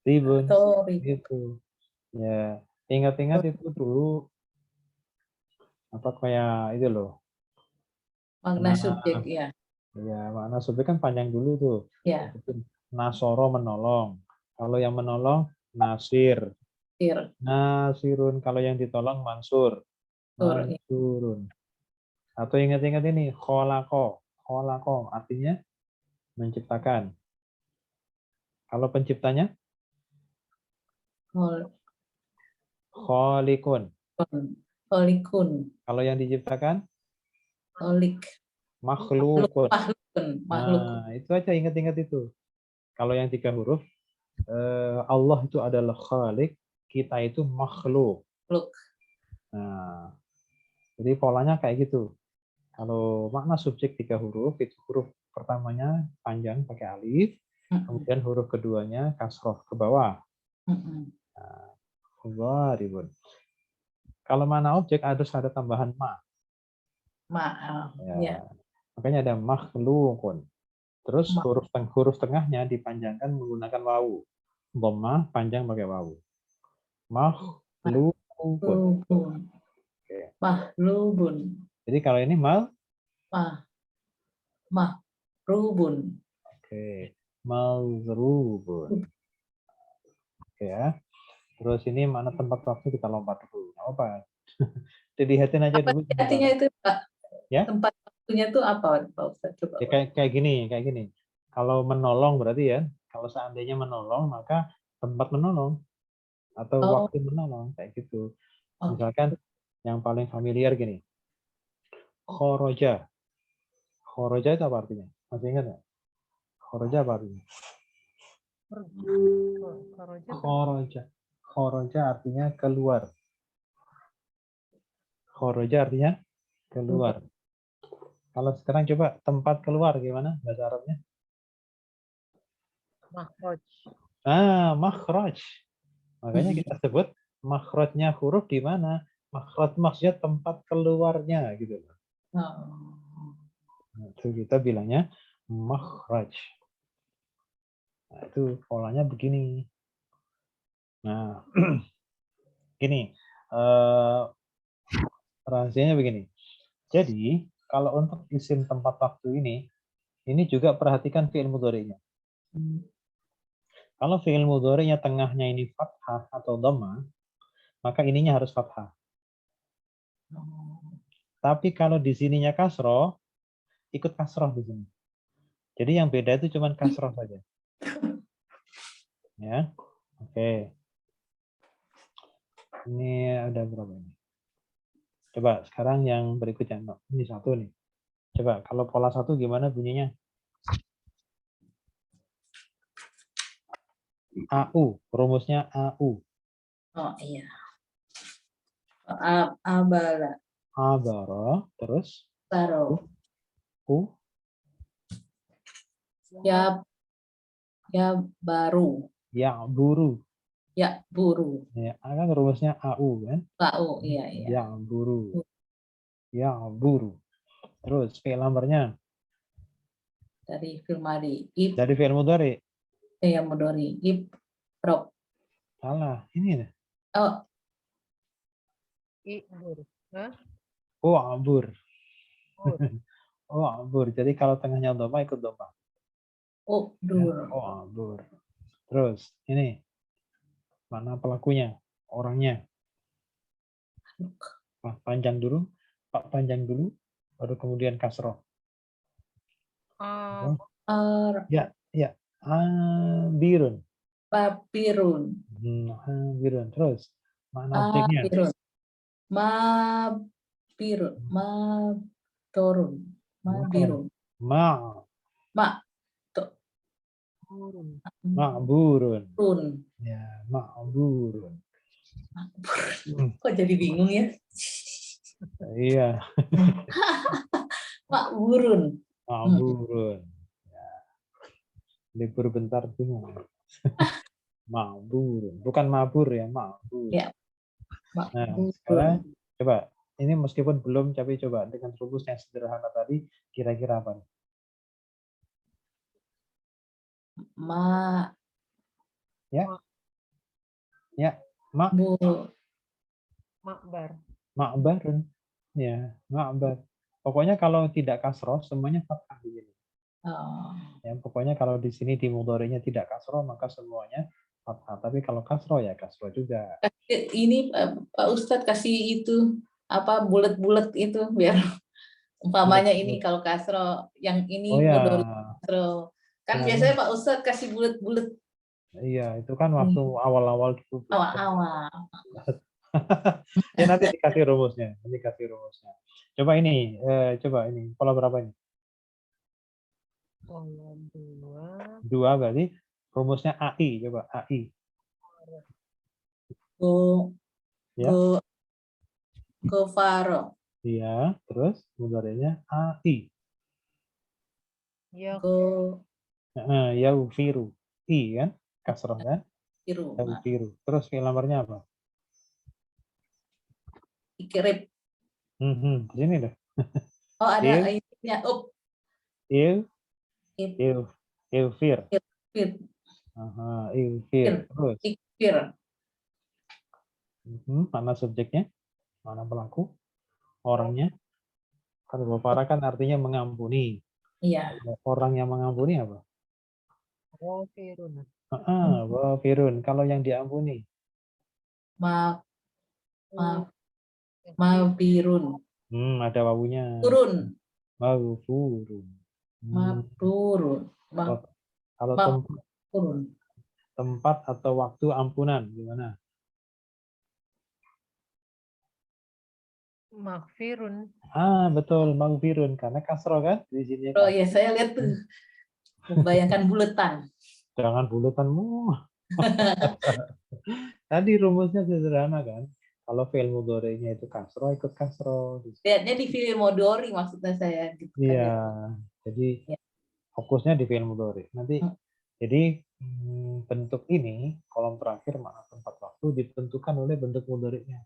Ribun. Itu. Ya, ingat-ingat itu dulu apa kayak itu loh. Makna subjek ya. Ya, makna subjek kan panjang dulu tuh. Ya. Nasoro menolong. Kalau yang menolong nasir. Nasirun. Kalau yang ditolong mansur. Mansurun. Atau ingat-ingat ini kholako. Kholako artinya menciptakan. Kalau penciptanya? Kholikun. Kholikun. Kalau yang diciptakan? Kholik. Makhlukun. Makhluk. Nah, itu aja ingat-ingat itu. Kalau yang 3 huruf, Allah itu adalah khalik, kita itu makhluk. Nah, jadi polanya kayak gitu. Kalau makna subjek 3 huruf, itu huruf pertamanya panjang pakai alif, kemudian huruf keduanya kasroh ke bawah. Nah, ribun. Kalau mana objek harus ada tambahan ma. Ya. Makanya ada makhlukun. Terus huruf tengahnya dipanjangkan menggunakan wawu. Dhammah panjang pakai wawu. Makhlukun. Oke. Mahlubun. Jadi kalau ini Mahrubun. Oke. Mazrubun. Oke ya. Terus ini mana tempat waktu kita lompat dulu. Nggak apa. Dilihatin aja Apa dulu. artinya itu, Pak? Ya? Tempat waktunya itu apa, Pak Ustadz? Coba. Ya, kayak gini. Kalau menolong berarti ya, kalau seandainya menolong maka tempat menolong atau waktu menolong kayak gitu. Misalkan yang paling familiar gini. Khoroja. Khoroja itu apa artinya? Masih ingat nggak? Khoroja apa artinya? Khoroja artinya keluar. Khoroja artinya keluar. Kalau sekarang coba tempat keluar gimana bahasa Arabnya? Makhraj. Makhraj. Makanya kita sebut makhrajnya huruf di mana? Makhraj maksudnya tempat keluarnya gitu. Nah, itu kita bilangnya makhraj. Nah, itu polanya begini. Nah, gini. Rahasianya begini. Jadi, kalau untuk isim tempat waktu ini juga perhatikan fi'il mudhari'nya. Kalau fi'il mudhari'nya tengahnya ini fathah atau dhammah, maka ininya harus fathah. Tapi kalau di sininya kasroh, ikut kasroh di sini. Jadi yang beda itu cuma kasroh saja. Ya, oke. Ini ada berapa ini? Coba sekarang yang berikutnya. Ini satu nih. Coba kalau pola satu gimana bunyinya? AU, rumusnya AU. Oh iya. Abala. Abara, terus Baro. U. Ya baru. Ya buru. Ya buru. Ya, kan rumusnya AU kan? AU, iya. Ya buru. Ya buru. Terus fi'il amrnya? Dari Firmadi. Dari fi'il mudhari. Yang mudhari. Ibrok. Salah, ini nih. Oh. Abur. Abur. Jadi kalau tengahnya dhamma ikut dhamma. Dur. Abur. Terus ini mana pelakunya? Orangnya. Panjang dulu. Pak panjang dulu. Baru kemudian kasroh. Ya. Birun. Papirun. Birun. Terus mana objeknya? Mabirun. Mabirun. Ma'burun. Ya, ma'burun. Kok jadi bingung ya? Iya. Ma'burun. Ma'burun. Ya. Libur bentar bingung. Ma'burun. Bukan mabur ya, ma'bur. Ya. Nah, sekarang coba. Ini meskipun belum, tapi coba dengan rumus yang sederhana tadi, kira-kira apa? Ma'barun. Ya, ma'bar. Pokoknya kalau tidak kasroh, semuanya fathah di sini. Ya, pokoknya kalau di sini di mudhari'nya tidak kasroh, maka semuanya fathah. Tapi kalau kasroh ya kasroh juga. Ini Pak Ustadz kasih itu apa bulat-bulat itu biar umpamanya ini kalau kasroh, yang ini mudhari kasroh. Kan biasanya Pak Ustadz kasih bulat-bulat. Iya, itu kan waktu awal-awal gitu. Awal-awal. Ya nanti dikasih rumusnya. Coba ini, pola berapa ini? Pola 2. 2 berarti rumusnya AI, coba AI. Gofaro. Iya, terus mudhari'nya AI. Yaghfiru. I kan? Kasroh kan? Yaghfiru. Terus fi'il amrnya apa? Ikrib. Di sini deh. Oh, ada ininya. ilfir. Ikfir. Aha, ilfir. Terus. Ikfir. Mana subjeknya? Mana pelaku? Orangnya? Kalau para kan artinya mengampuni. Iya. Orang yang mengampuni apa? Ghafirun. Ghafirun. Kalau yang diampuni? Mabirun. Ada wawunya. Turun. Maghfurun. Mabrurun. Kalau tempat atau waktu ampunan gimana? Maghfirun. Betul, maghfirun karena kasro kan di sini. Oh ya, saya lihat tuh. Membayangkan buletan. Jangan buletanmu. Tadi rumusnya sederhana kan. Kalau fi'il mudhari'nya itu kasro, ikut kasro. Lihatnya di fi'il mudhari maksudnya saya gitu. Iya. Jadi fokusnya di fi'il mudhari'. Nanti jadi bentuk ini kolom terakhir makna tempat waktu ditentukan oleh bentuk mudhari'nya.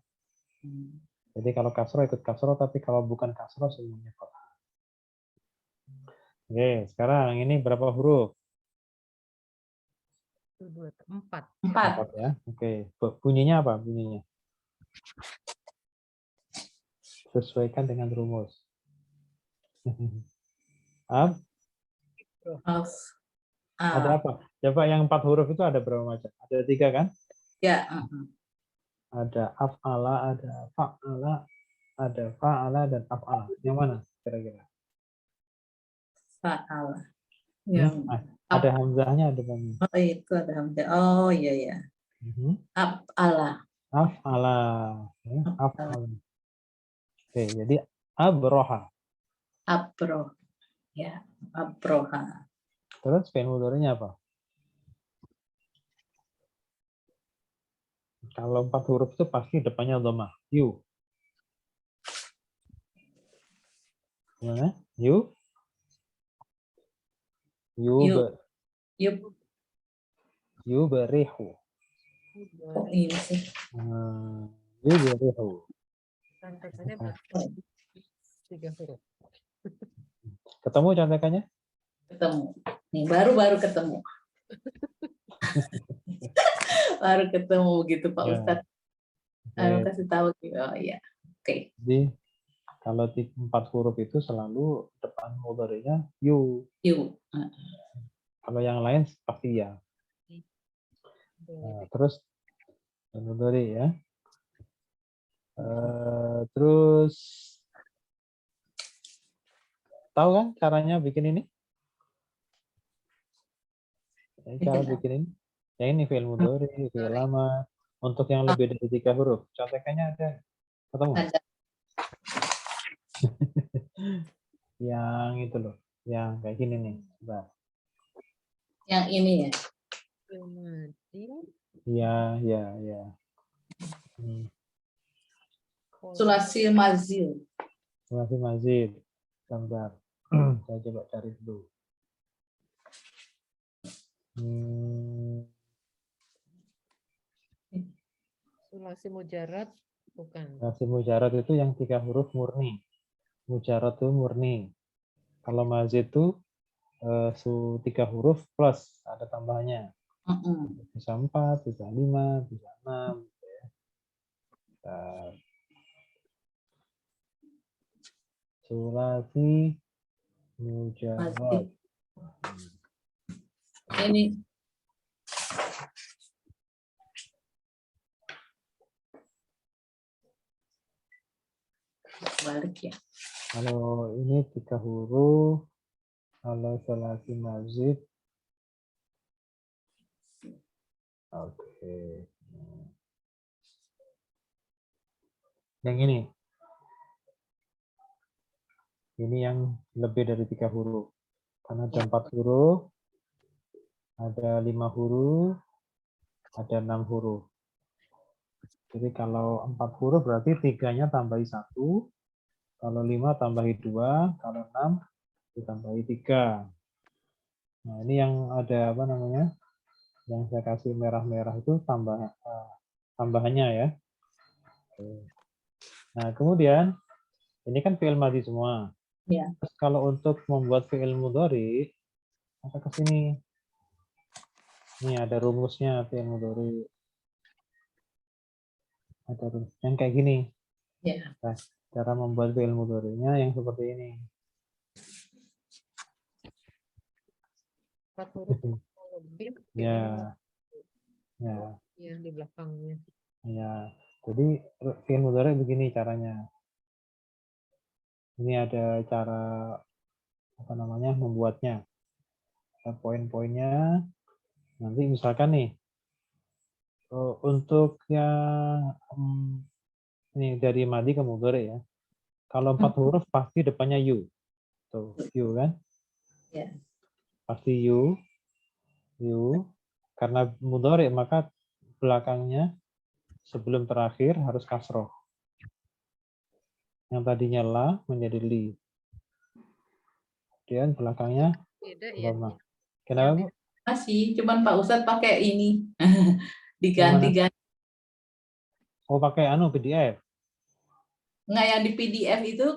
Jadi kalau kasro ikut kasro, tapi kalau bukan kasro semuanya fathah. Oke, sekarang ini berapa huruf? 4 ya. Oke, bunyinya apa bunyinya? Sesuaikan dengan rumus. Ada apa? Coba yang 4 huruf itu ada berapa macam? Ada 3 kan? Ya. Ada af'ala, ada fa'ala, ada fa'ala dan af'ala. Yang mana kira-kira? Fa'ala. Ada hamzahnya, ada banyak. Oh, itu ada hamzah. Oh, iya ya. Af'ala. Af'ala. Af'ala. Oke, jadi abroha. Abroh. Ya, abroha. Terus fi'il mudhari'nya apa? Kalau 4 huruf itu pasti depannya dhammah. You. Gimana? You? You berihu. Oh, ini sih. You berihu. Ketemu contekannya? Ketemu. Nih, baru ketemu. Baru ketemu gitu Pak Ustadz. Baru kasih tahu. Oh iya. Oke. Jadi kalau 4 huruf itu selalu depan mudhari'nya you. You. Kalau yang lain pasti ya. Terus mudhari' ya. Terus tahu kan caranya bikin ini? Cara bikin ini? Yang ini fi'il mudhari', fi'il amar. Untuk yang lebih dari 3 huruf, contekannya ada? Ketemu? Ada. Yang itu loh, yang kayak gini nih. Coba. Yang ini ya? Iya. Sulasi mazil. Sulasi mazil. Bentar. Saya coba cari dulu. Sulasi mujarad bukan. Sulasi mujarad itu yang 3 huruf murni. Mujarad itu murni. Kalau mazid itu 3 huruf plus ada tambahannya. Bisa 4, bisa 5, bisa 6. Sulasi mujarad. Ini. Balik ya. Kalau ini 3 huruf, kalau sulasi mazid. Oke. Yang ini. Ini yang lebih dari 3 huruf. Karena ada 4 huruf, ada 5 huruf, ada 6 huruf. Jadi kalau 4 huruf berarti 3-nya tambahi 1, kalau 5 tambahi 2, kalau 6 ditambahi 3. Nah ini yang ada apa namanya? Yang saya kasih merah-merah itu tambahannya ya. Nah kemudian ini kan fi'il madhi semua. Ya. Terus kalau untuk membuat fi'il mudhari, maka ke sini. Ini ada rumusnya fi'il mudhari. Ada rumus yang kayak gini. Ya. Nah, cara membuat fi'il mudhari'nya yang seperti ini. Ya. Ya. Ya, di belakangnya. Ya. Jadi fi'il mudhari' begini caranya. Ini ada cara apa namanya membuatnya. Poin-poinnya nanti misalkan nih untuk yang ini dari madi ke mudhari ya. Kalau 4 huruf pasti depannya you. Tuh, you kan? Ya. Pasti you. Karena mudhari maka belakangnya sebelum terakhir harus kasroh. Yang tadinya la menjadi li. Kemudian belakangnya Beda ya. dhamma. Kenapa, Bu? Masih, cuman Pak Ustadz pakai ini. Yang mana? Diganti-ganti. Oh, pakai PDF. Nggak, yang di PDF itu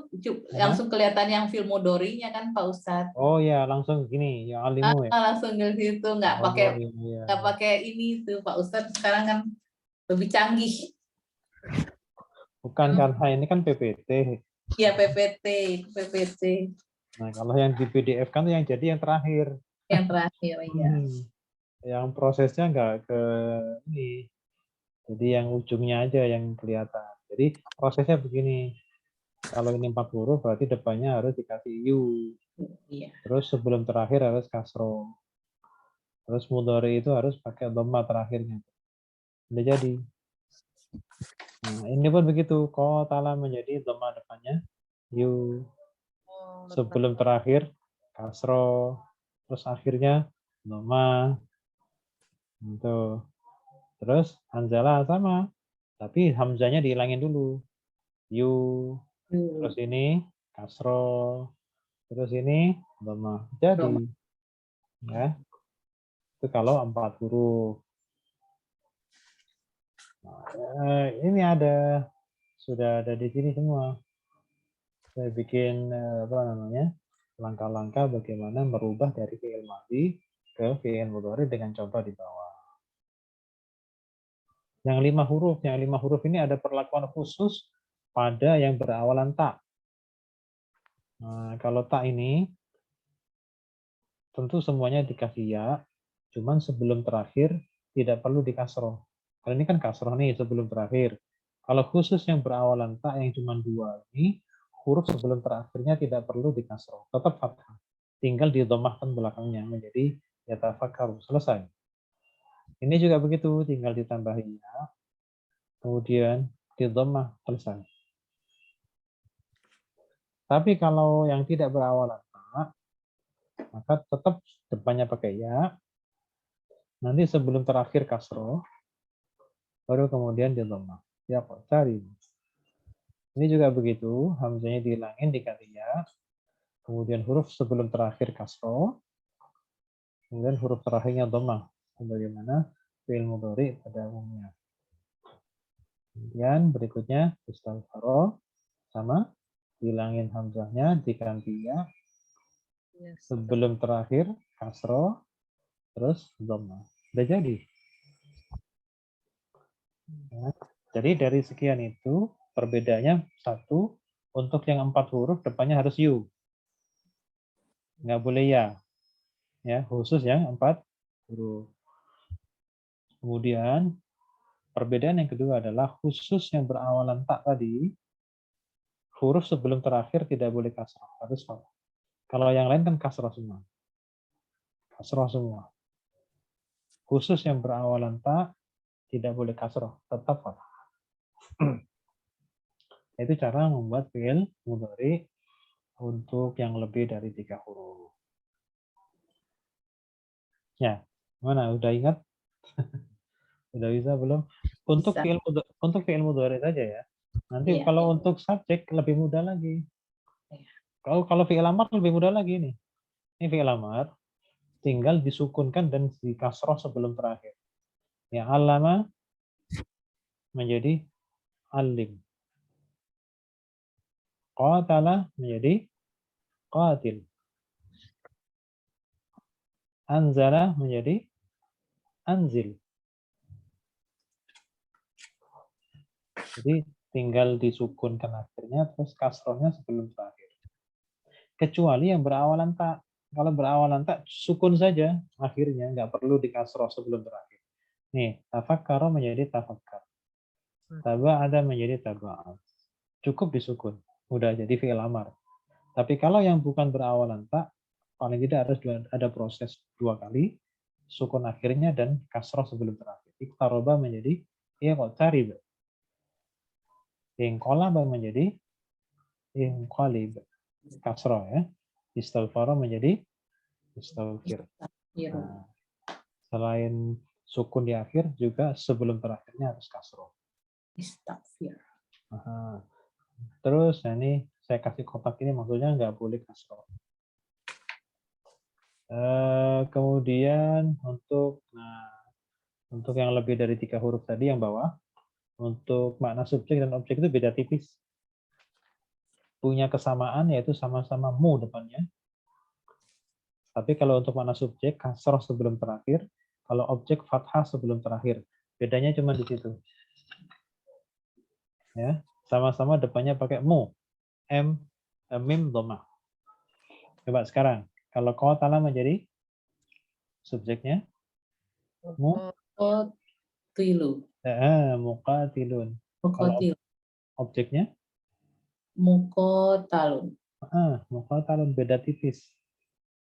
langsung kelihatan yang filmodorinya kan Pak Ustadz. Oh ya, langsung gini, yang alimu ya. Langsung ke situ, nggak Oh, pakai iya. nggak pakai ini tuh Pak Ustadz, sekarang kan lebih canggih. Bukan karena ini kan PPT. Iya, PPT. Nah, kalau yang di PDF kan yang jadi yang terakhir. Yang terakhir, ya. Yang prosesnya nggak ke ini. Jadi yang ujungnya aja yang kelihatan. Jadi prosesnya begini. Kalau ini 4 huruf berarti depannya harus dikasih you. Iya. Terus sebelum terakhir harus kasro. Terus mudhari itu harus pakai dhamma terakhirnya. Udah jadi. Nah, ini pun begitu. Qatala menjadi dhamma depannya you. Sebelum terakhir kasro. Terus akhirnya dhamma. Gitu. Terus hamzalah sama. Tapi hamzanya dihilangin dulu. You. Terus ini kasro. Terus ini dhamma. Jadi. Ya. Itu kalau 4 huruf. Nah, ini sudah ada di sini semua. Saya bikin apa namanya langkah-langkah bagaimana merubah dari fi'il madhi ke fi'il mudhari dengan contoh di bawah. Yang 5 huruf ini ada perlakuan khusus pada yang berawalan ta. Nah, kalau ta ini tentu semuanya dikasih ya, cuman sebelum terakhir tidak perlu dikasroh. Kalau ini kan kasroh nih sebelum terakhir. Kalau khusus yang berawalan ta yang cuma 2 ini, huruf sebelum terakhirnya tidak perlu dikasroh, tetap fathah. Tinggal didhammahkan belakangnya menjadi yatafakkaru, selesai. Ini juga begitu, tinggal ditambahi ya, kemudian didhammah, selesai. Tapi kalau yang tidak berawalan ta, maka tetap depannya pakai ya. Nanti sebelum terakhir kasroh, baru kemudian didhammah. Ya kok cari. Ini juga begitu, hamzanya dihilangin diganti ya. Kemudian huruf sebelum terakhir kasroh, kemudian huruf terakhirnya dhammah. Sebagaimana fi'il mudhari pada umumnya. Kemudian berikutnya istighfar sama hilangin hamzahnya diganti ya. Sebelum terakhir kasroh, terus dhammah. Udah jadi. Ya. Jadi dari sekian itu perbedaannya satu, untuk yang 4 huruf depannya harus you. Nggak boleh ya. Ya, khusus yang 4 huruf. Kemudian perbedaan yang kedua adalah khusus yang berawalan tak tadi, huruf sebelum terakhir tidak boleh kasrah, harus fathah. Kalau yang lain kan kasrah semua. Kasrah semua. Khusus yang berawalan tak tidak boleh kasrah, tetap fathah. Itu cara membuat fi'il mudhari untuk yang lebih dari 3 huruf. Ya, mana? Udah ingat? Udah bisa belum? Untuk fi'il mudhari saja ya. Nanti kalau untuk subjek lebih mudah lagi. Kalau fi'il amar lebih mudah lagi nih. Ini fi'il amar, tinggal disukunkan dan dikasroh sebelum terakhir. Ya, alama menjadi alim. Qatala menjadi qatil. Anzala menjadi anzil. Jadi tinggal disukunkan akhirnya, terus kasrohnya sebelum terakhir. Kecuali yang berawalan tak. Kalau berawalan tak, sukun saja akhirnya, nggak perlu dikasroh sebelum terakhir. Nih, tafakkara menjadi tafakkar. Taba'ada menjadi taba'at. Cukup disukun. Udah jadi fi'il amar. Tapi kalau yang bukan berawalan tak, paling tidak harus ada proses 2 kali, sukun akhirnya dan kasroh sebelum terakhir. Iqtaroba menjadi iqtarib. Inqalaba menjadi inqalib. Kasroh ya. Istaghfara menjadi istaghfir. Nah, selain sukun di akhir, juga sebelum terakhirnya harus kasroh. Istaghfir. Terus nah ini saya kasih kotak ini maksudnya nggak boleh kasroh. Kemudian untuk yang lebih dari 3 huruf tadi yang bawah, untuk makna subjek dan objek itu beda tipis. Punya kesamaan yaitu sama-sama mu depannya. Tapi kalau untuk makna subjek kasroh sebelum terakhir, kalau objek fathah sebelum terakhir. Bedanya cuma di situ. Ya, sama-sama depannya pakai mu. Mim dhammah. Coba sekarang, kalau qatala menjadi subjeknya Muqatilu. Muqatilun. Kalau Muqatil. objeknya Muqatalun. Muqatalun, beda tipis.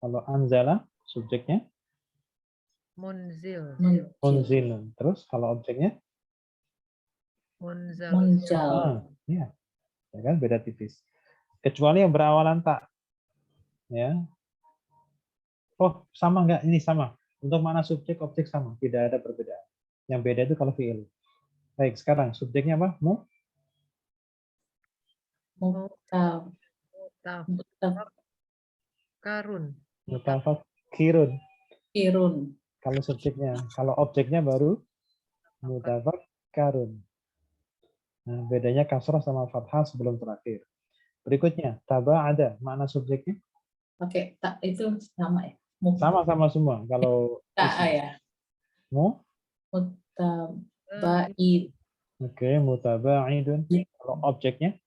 Kalau anzala subjeknya Munzil. munzilun. Terus kalau objeknya Munjal. ya kan beda tipis. Kecuali yang berawalan tak. Ya. Oh, sama enggak? Ini sama. Untuk makna subjek objek sama, tidak ada perbedaan. Yang beda itu kalau fi'il. Baik, sekarang subjeknya apa? Mutafakkirun. Kalau subjeknya, kalau objeknya baru mutafakkarun. Nah, bedanya kasrah sama fathah sebelum terakhir. Berikutnya, taba'ada, makna subjeknya? Oke, tak itu sama ya. Sama-sama semua. Kalau ya. Mutaba'id. Oke, mutaba'idun. Kalau objeknya?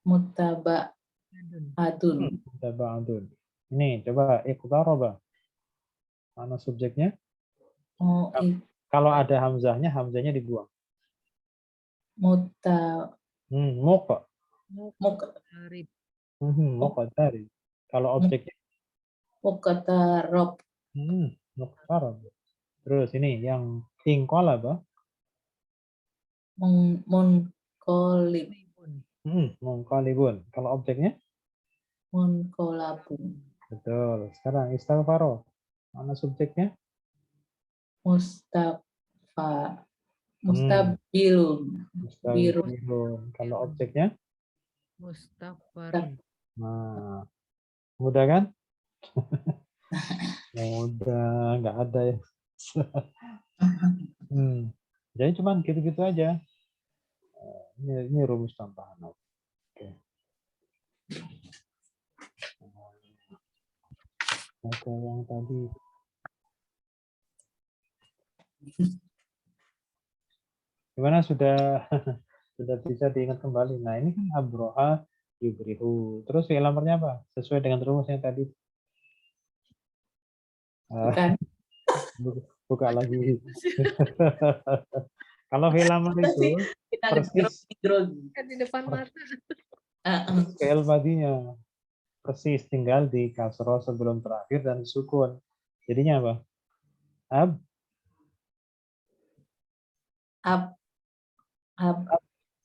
Mutaba'adun. Mutaba'adun. Ini coba iqtaraba. Mana subjeknya? Kalau ada hamzahnya, hamzahnya dibuang. Muqtarib. Kalau objeknya? Muqtarab. Muqtarab. Terus ini yang inqalaba? Munqalib. Munqalibun. Kalau objeknya? Munqalabun. Betul. Sekarang istaghfaro. Mana subjeknya? Mustabilun. Kalau objeknya? Mustaghfarun. Nah, mudah kan? Mudah, nggak ada ya. Jadi cuman gitu-gitu aja. Ini rumus tambahan. Oke. Oke, yang tadi. Gimana sudah bisa diingat kembali? Nah, ini kan abroha yubrihu. Terus fi'il amarnya apa? Sesuai dengan rumusnya tadi. Buka lagi. Kalau fi'il amar itu persis di depan mata. fi'il madinya. Persis, tinggal di kasroh sebelum terakhir dan sukun. Jadinya apa?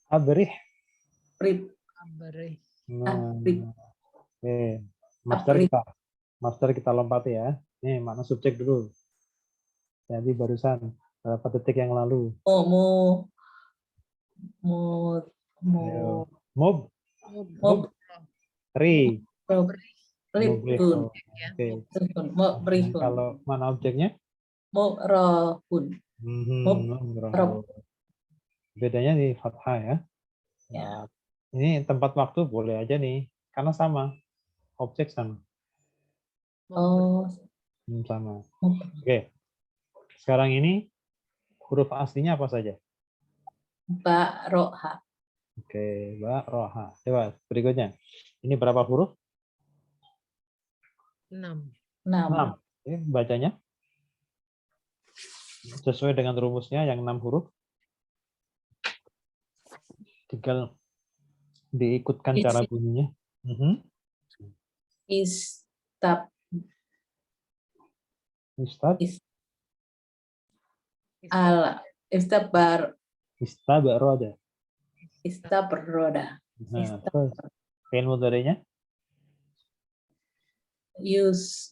Abrih. Master kita lompati ya. Nih, makna subjek dulu. Jadi barusan berapa detik yang lalu. Kalau mana objeknya? Bedanya di fathah ya. Ini tempat waktu boleh aja nih, karena sama. objek sama. Oh, Sama. Oke. Sekarang ini huruf aslinya apa saja? ba, ro, ha. Oke, ba, ro, ha. Coba berikutnya. Ini berapa huruf? 6. 6. 6. Oke, bacanya sesuai dengan rumusnya yang 6 huruf. Tinggal diikutkan cara bunyinya. Istab, Istab, istabar, istabaroda. istabroda, Nah, terus fi'il mudhari'nya? yus,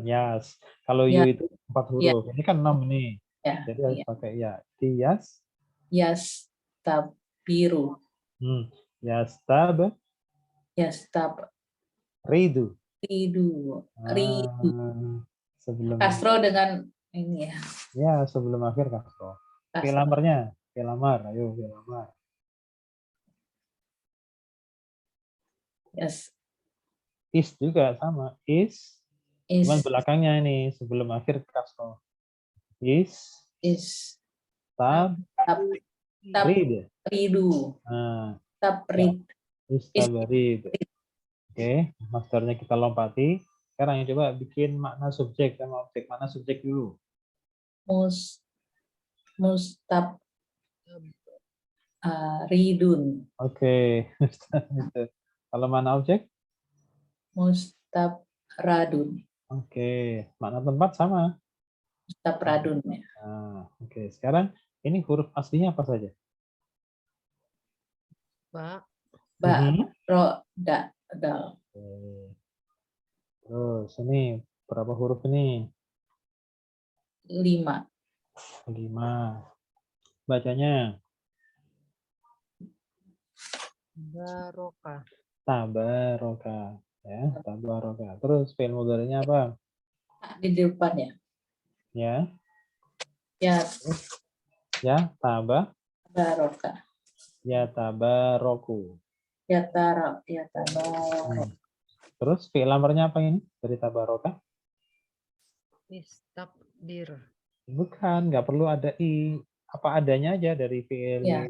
Yas. Kalau ya, yu itu 4 huruf. Ini kan 6 nih. ya, Jadi harus pakai ya. Tiyas, yastabiru, yastab, yastab, ridu. ridu, ridu. Sebelum Kasro dengan ini ya. ya sebelum akhir kasro. Fi'il amarnya, fi'il amar. Ayo fi'il amar. Yes. Is juga sama. Is. Cuman belakangnya ini sebelum akhir kasro. Is. Tab. Rid. Ridu. Tabrid. Istabarid. Oke, masternya kita lompati. Sekarang coba bikin makna subjek sama objek. Mana subjek dulu? Mustab ridun. Oke. Kalau mana objek? Mustabradun. Oke. Makna tempat sama. Mustabradun. Nah, oke. Sekarang ini huruf aslinya apa saja? Ba. Ro, da, dal. Terus ini berapa huruf ini? 5. 5. Bacanya? Baroka. Tabaroka. Ya, tabaroka. Terus fi'il mudhari'nya apa? Di depannya. Ya. Ya. Ya, Baroka. Ya tabaroku. Ya tabarok. Terus fi'il amarnya apa ini? Dari tabaroka? Istakbir. Bukan, nggak perlu ada i. Apa adanya aja dari fi'il. Ya,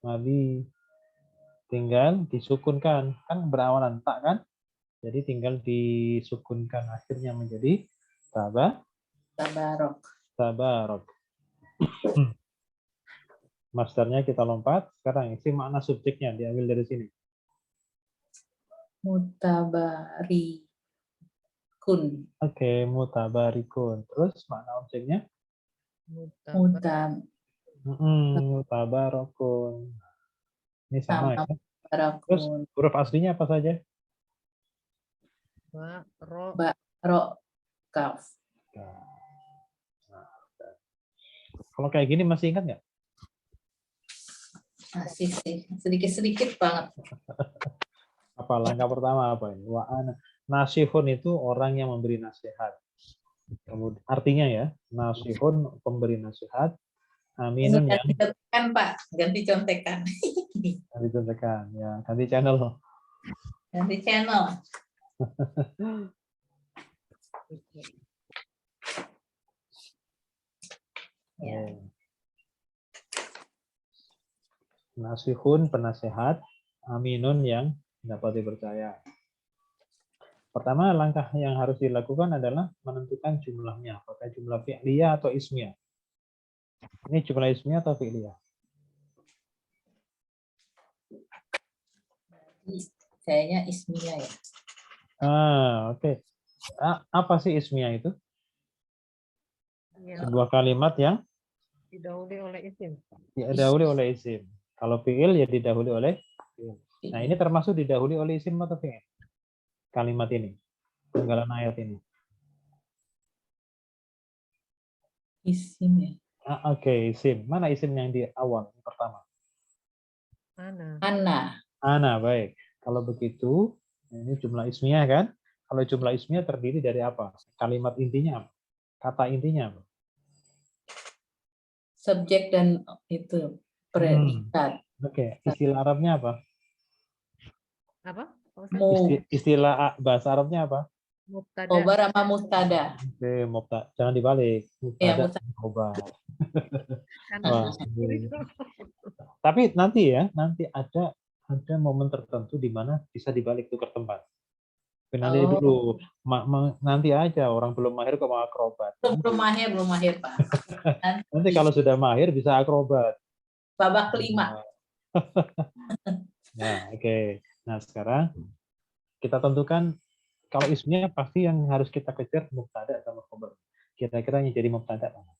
Madi. Tinggal disukunkan. Kan berawalan tak kan? Jadi tinggal disukunkan. Akhirnya menjadi tabarok. Tabarok. Masternya kita lompat. Sekarang isi makna subjeknya. Diambil dari sini. Mutabarikun. Oke, mutabarikun. Terus makna objeknya? Mutabarokun. Ini sama ya. Terus huruf aslinya apa saja? Ba, ro, kaf. Kalau kayak gini masih ingat nggak? Masih sih, sedikit-sedikit banget. Apa langkah pertama apa ini? Nasihun itu orang yang memberi nasihat. Kemudian artinya ya, nasihun pemberi nasihat. Aminun yang ganti contekan, Pak. Ganti contekan. Ganti contekan, ya. Ganti channel. Ganti channel. Ya. Nasihun penasehat, aminun yang dapat dipercaya. Pertama, langkah yang harus dilakukan adalah menentukan jumlahnya, apakah jumlah fi'liyah atau ismiyah. Ini jumlah ismiyah atau fi'liyah? Kayaknya ismiyah ya. Oke. Apa sih ismiyah itu? Ya. Sebuah kalimat yang Didahului oleh isim. Didahului oleh isim. Kalau fi'il ya didahului oleh fi'il. Nah, ini termasuk didahului oleh isim atau fi'il? Kalimat ini. Penggalan ayat ini. Isim ya. Oke, isim. Mana isim yang di awal yang pertama? Ana, baik. Kalau begitu, ini jumlah ismiyah kan? Kalau jumlah ismiyah terdiri dari apa? Kalimat intinya apa? Kata intinya apa? Subjek dan itu predikat. Oke, istilah Arabnya apa? Apa? Istilah bahasa Arabnya apa? Mubtada. Khobar sama mubtada. Oke, jangan dibalik. Iya, Mubtada mubtada. khobar. Kan Wah, tapi nanti ada momen tertentu di mana bisa dibalik tukar tempat. Tapi nanti dulu, nanti aja orang belum mahir kok mau akrobat. Belum mahir Pak. Nanti kalau sudah mahir bisa akrobat. Babak kelima. Nah, oke. Nah, sekarang kita tentukan kalau ismnya pasti yang harus kita kejar mubtada sama khobar. Kira-kira yang jadi mubtada mana?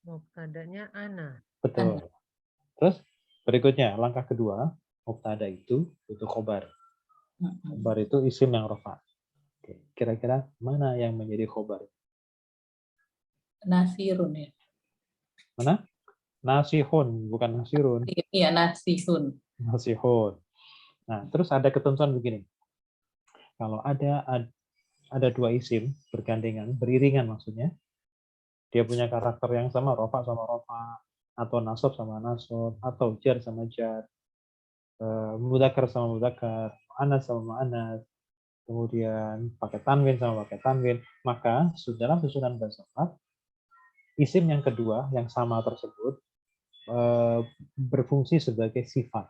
Mubtadanya ana. Betul. Terus berikutnya langkah kedua, mubtada itu khobar. Khobar itu isim yang rofa. Kira-kira mana yang menjadi khobar? Nasirun ya. Mana? Nasihun, bukan nasirun. Iya, nasihun. Nasihun. Nah, terus ada ketentuan begini. Kalau ada dua isim bergandengan, beriringan maksudnya, dia punya karakter yang sama, rofa sama rofa, atau nasab sama nasab, atau jar sama jar, mudzakkar sama mudzakkar, muannas sama muannas, kemudian pakai tanwin sama pakai tanwin, maka dalam susunan bahasa Arab, isim yang kedua yang sama tersebut berfungsi sebagai sifat,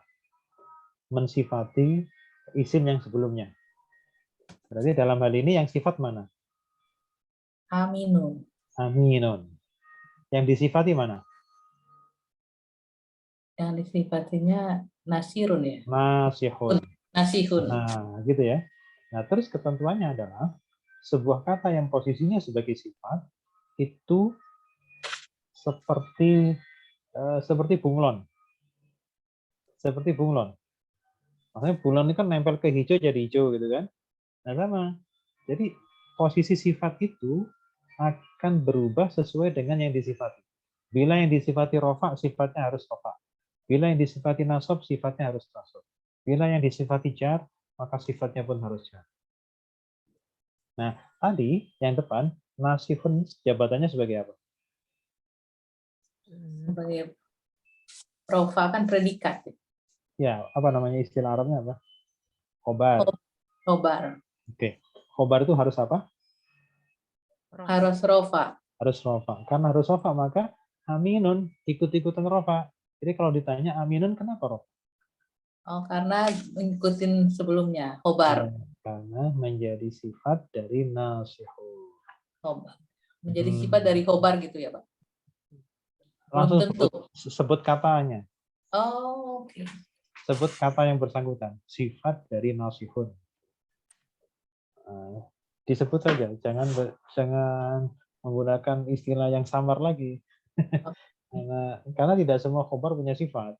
mensifati isim yang sebelumnya. Berarti dalam hal ini yang sifat mana? Aminun. Aminun. Yang disifati mana? Yang disifatinya nasirun ya. Nasihun. Nasihun. Nah, gitu ya. Nah, terus ketentuannya adalah sebuah kata yang posisinya sebagai sifat itu seperti bunglon. Seperti bunglon. Maksudnya bunglon itu kan nempel ke hijau jadi hijau gitu kan. Nah, sama. Jadi posisi sifat itu akan berubah sesuai dengan yang disifati. Bila yang disifati rofa, sifatnya harus rofa. Bila yang disifati nasab, sifatnya harus nasab. Bila yang disifati jar, maka sifatnya pun harus jar. Nah, tadi yang depan, nasihun jabatannya sebagai apa? Sebagai rofa kan predikat. Ya, apa namanya istilah Arabnya apa? Khobar. Khobar. Oke. Khobar itu harus apa? Harus rofa. Harus rofa. Karena harus rofa, maka aminun ikut-ikutan rofa. Jadi kalau ditanya aminun kenapa rofa? Oh, karena ngikutin sebelumnya, khobar. Karena menjadi sifat dari nasihun. Khobar. Menjadi sifat dari khobar gitu ya, Pak? Langsung sebut katanya. Oh, oke. Sebut kata yang bersangkutan. Sifat dari nasihun. Disebut saja, jangan menggunakan istilah yang samar lagi. Karena tidak semua khobar punya sifat.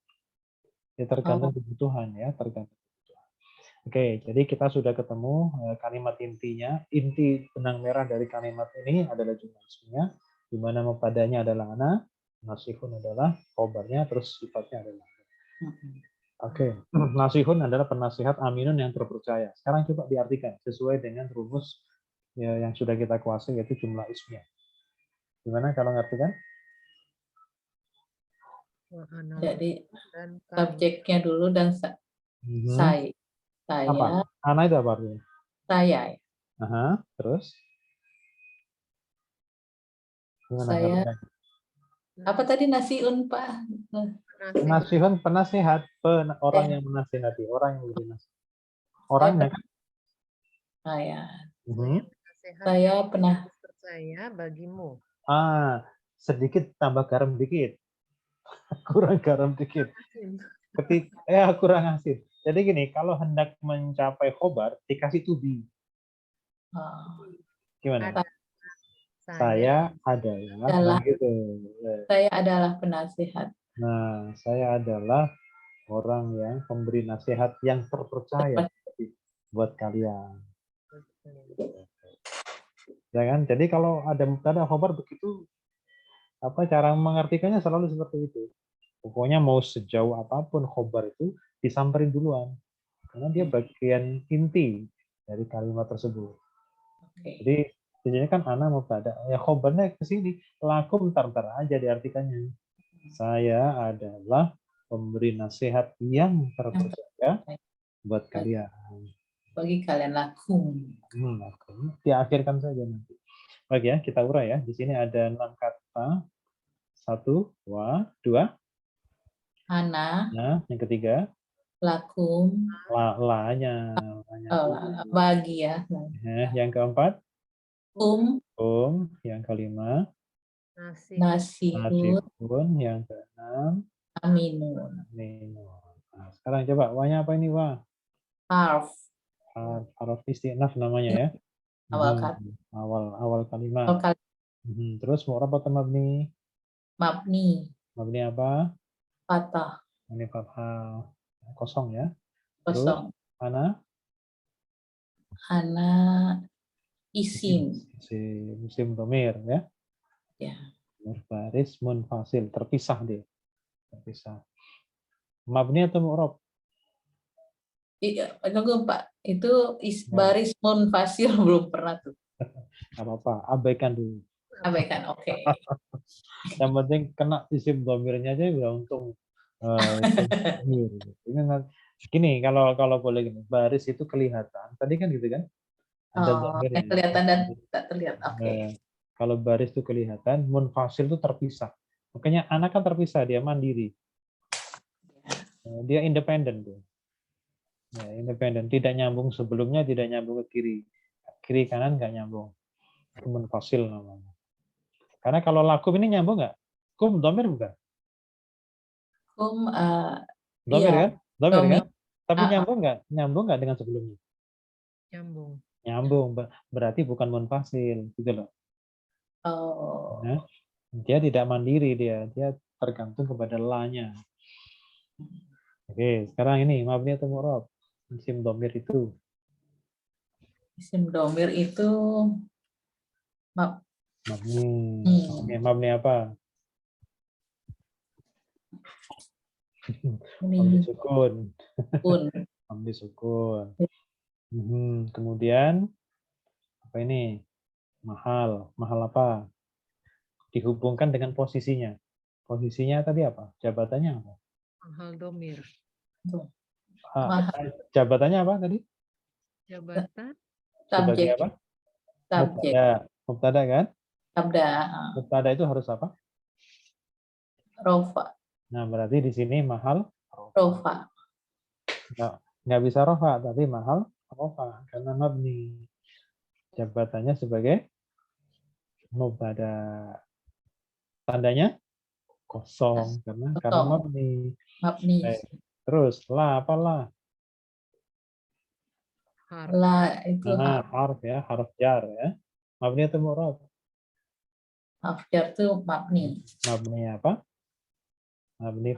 Ya, tergantung kebutuhan ya, tergantung kebutuhan. Oke, jadi kita sudah ketemu kalimat intinya. Inti benang merah dari kalimat ini adalah jumlah ismnya, di mana mubtadanya adalah ana, nasihun adalah khobarnya, terus sifatnya adalah ana. Oke, nasihun adalah penasihat aminun yang terpercaya. Sekarang coba diartikan sesuai dengan rumus ya, yang sudah kita kuasai, yaitu jumlah ismnya. Gimana kalau ngartikan? Jadi subjeknya dulu dan saya. Apa? Ana itu apa artinya? Saya. Aha, terus? Gimana Saya. ngartikan? Apa tadi nasiun, Pak? Nasihun penasehat, orang yang menasihati, orang yang lebih nasihat. Orangnya kan? Saya pernah percaya bagimu. Sedikit tambah garam dikit. Kurang garam dikit. Kurang asin. Jadi gini, kalau hendak mencapai khobar, dikasih to be. Gimana? Saya adalah gitu. Saya adalah penasihat. Nah, saya adalah orang yang pemberi nasihat yang terpercaya buat kalian. Ya kan? Jadi kalau ada mubtada khobar begitu, cara mengartikannya selalu seperti itu. Pokoknya mau sejauh apapun khobar itu disamperin duluan. Karena dia bagian inti dari kalimat tersebut. Jadi di sini kan ana mubtada, ya khobarnya ke sini, lakum ntar aja diartikannya. Saya adalah pemberi nasihat yang terpercaya buat kalian. Bagi kalian lakum. Lakum. Diakhirkan saja nanti. Oke ya, kita urai ya. Di sini ada 6 kata. 1, wa, 2. Ana. Nah, yang ketiga. Lakum. La-nya. Bagi ya. Yang keempat. Kum. Yang kelima. Nasihun. Yang keenam. Aminun. Nah, sekarang coba wanya apa ini wa? Harf. Harf istinaf namanya ya. Awal kata. Awal kalimat. Terus mu'rab atau mabni? Mabni. Mabni apa? Fathah. Ini fathah. Kosong ya. Kosong. Terus ana? Ana isim. Isim dhamir ya. Ya. Baris munfasil, terpisah dia. Terpisah. Mabni atau mu'rab? Iya, tunggu Pak. Itu baris munfasil belum pernah tuh. Nggak apa-apa, abaikan dulu. Abaikan, oke. Yang penting kena isim dhamirnya aja udah untung. Gini, kalau boleh gini, baris itu kelihatan. Tadi kan gitu kan? Ada dhamirnya. Kelihatan dan tak terlihat. Oke. Kalau baris itu kelihatan, munfasil itu terpisah. Makanya anak kan terpisah, dia mandiri. Dia independen tuh. Ya, independen, tidak nyambung sebelumnya, tidak nyambung ke kiri kanan nggak nyambung. Itu munfasil namanya. Karena kalau lakum ini nyambung nggak? Kum dhamir bukan? Kum dhamir iya. kan? Dhamir kan? Tapi nyambung nggak dengan sebelumnya? Nyambung. Berarti bukan munfasil, gitu loh. Nah, dia tidak mandiri, dia tergantung kepada la-nya. Oke, sekarang ini mabni atau mu'rab? Isim dhamir itu. Isim dhamir itu mabni. Mabni apa? Mabni sukun. Mabni sukun. Kemudian apa ini? Mahal. Mahal apa? Dihubungkan dengan posisinya. Posisinya tadi apa? Jabatannya apa? Mahal domir. Jabatannya apa tadi? Jabatan. Sebagai apa? Mubtada kan? Mubtada itu harus apa? Rofa. Nah, berarti di sini mahal rofa. Nggak bisa rofa, tapi mahal rofa karena mabni. Jabatannya sebagai mubtada. Tandanya kosong karena mabni. Terus la apa la? La itu harf ya, harf jar ya. Mabni atau mu'rab? Harf jar itu mabni. Mabni apa? Mabni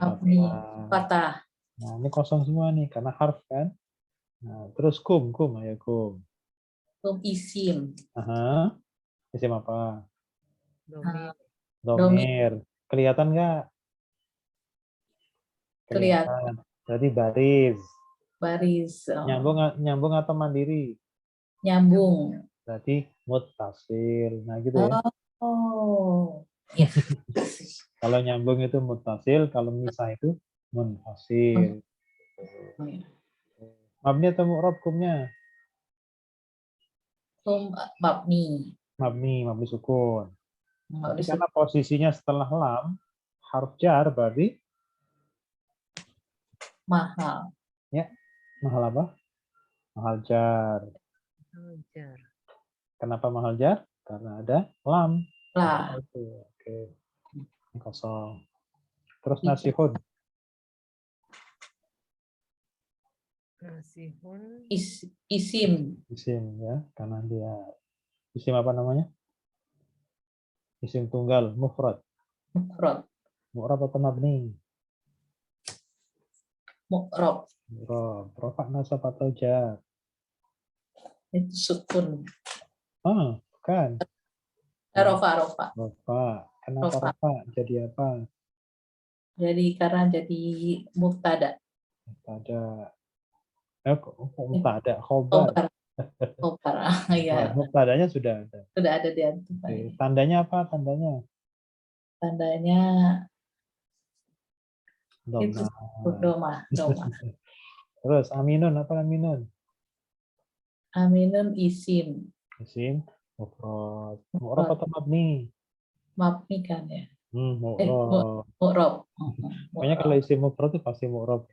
fathah. Nah, ini kosong semua nih karena harf kan. Nah, terus kum ayo kum. Kum isim. Isim apa? Domir. Kelihatan nggak? Kelihatan. Jadi baris. Nyambung atau mandiri? Nyambung. Berarti muttasil. Nah, gitu ya. Ya. Kalau nyambung itu muttasil, kalau misah itu munfasil. Mabni atau mu'rab kumnya? Kum mabni. Mabni sukun. Karena posisinya setelah lam, harf jar berarti mahal. Ya, mahal apa? Mahal jar. Kenapa mahal jar? Karena ada lam. Oke. Kosong. Terus nasihun. Isim ya, karena dia isim apa namanya? Isim tunggal, mufrad. Mu'rab atau mabni? Mu'rab. Rofa nasab atau jar? Itu sukun. Bukan. Rofa. Kenapa rofa? Jadi apa? Karena jadi mubtada. Mubtada. Khobar. Iya. Mubtadanya sudah ada. Sudah ada di atas. Tandanya apa? Tandanya Doma. Terus aminun, apa aminun? Aminun isim. Isim mufrad. Mu'rab atau mabni? Mabni kan ya. Mu'rab. Mu'rab. Pokoknya kalau isim mufrad itu pasti mu'rab.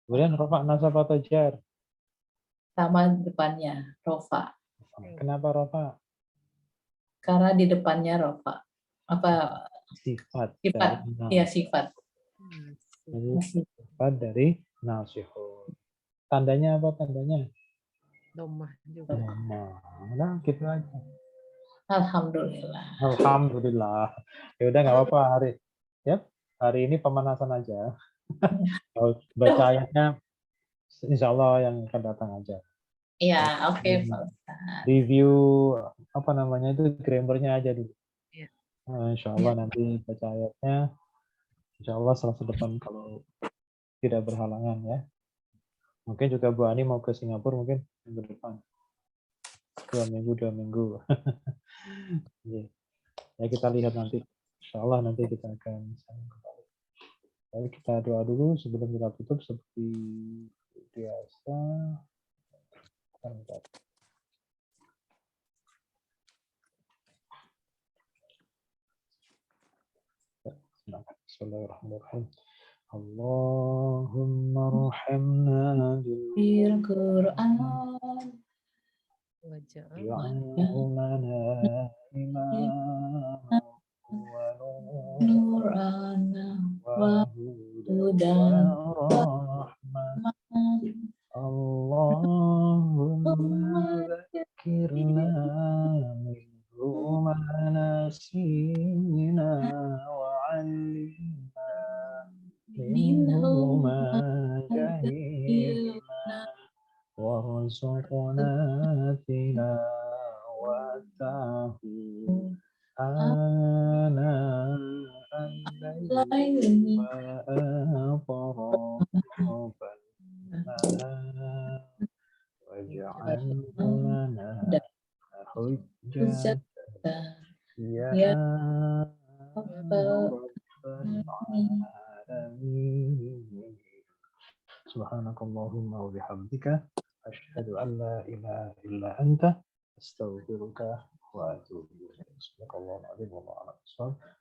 Kemudian rafa, nasab atau jar? Sama depannya rofa. Kenapa rafa? Karena di depannya rofa. Apa? Sifat. Sifat. Ya, sifat. Sifat dari nasihun. Tandanya apa tandanya? Domah juga. Domah. Nah, gitu aja. Alhamdulillah. Alhamdulillah. Ya udah nggak apa-apa hari ini pemanasan aja. Kalau baca ayatnya, insya Allah yang akan datang aja. Iya, oke, Pak Ustaz. Review apa namanya itu grammarnya aja dulu. Iya. Insya Allah nanti baca ayatnya. Insya Allah Selasa depan kalau tidak berhalangan ya. Mungkin juga Bu Ani mau ke Singapura mungkin minggu depan. 2 minggu. Ya kita lihat nanti. Insya Allah nanti kita akan saling kembali. Baik, kita doa dulu sebelum kita tutup seperti biasa. Bismillahirrahmanirrahim. Allahumma arhamna bil Quran waj'alhu lana imama wa nurana wa hudan rahmah. Allahumma zakirna minhu ma nasina wa 'allimna minhu ma jahilna warzuqna tilawatahu ana al-layli wa atrafan nahar waj'alhu lana hujjatan ya rabbal alamin. Subhanakallahumma wa bihamdika asyhadu an la ilaha illa anta astaghfiruka wa atubu ilaik.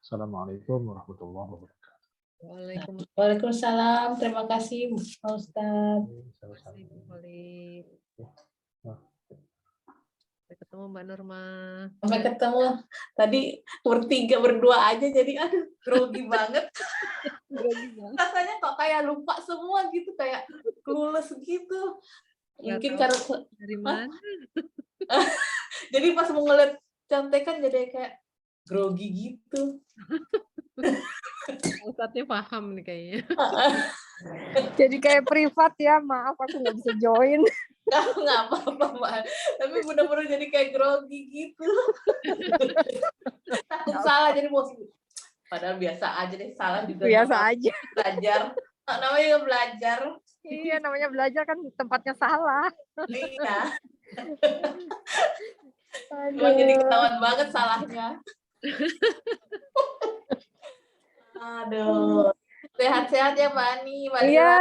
Assalamualaikum warahmatullahi wabarakatuh. Waalaikumsalam. Terima kasih, Pak Ustaz. Sampai ketemu Mbak Nurma. Sampai ketemu. Tadi bertiga berdua aja jadi aduh grogi banget. Rasanya kok kayak lupa semua gitu, kayak clueless gitu. Mungkin karena dari mana? jadi pas mau ngeliat contekan jadi kayak grogi gitu. Ustadznya paham nih kayaknya. Jadi kayak privat ya, maaf aku nggak bisa join. Nggak apa-apa, Mbak. Tapi benar-benar jadi kayak grogi gitu. Takut salah jadi mau. Padahal biasa aja deh, salah juga. Biasa aja. Belajar. Namanya juga belajar. Iya, namanya belajar kan tempatnya salah. Iya. Emang jadi ketahuan banget salahnya. Aduh. Sehat-sehat ya Mbak Ani. Iya,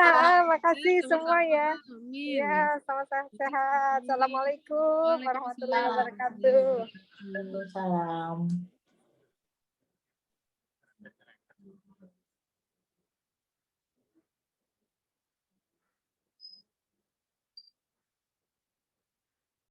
makasih sama-sama. semua ya. Amin. Iya, sama-sama sehat. Assalamualaikum warahmatullahi wabarakatuh. Waalaikumsalam.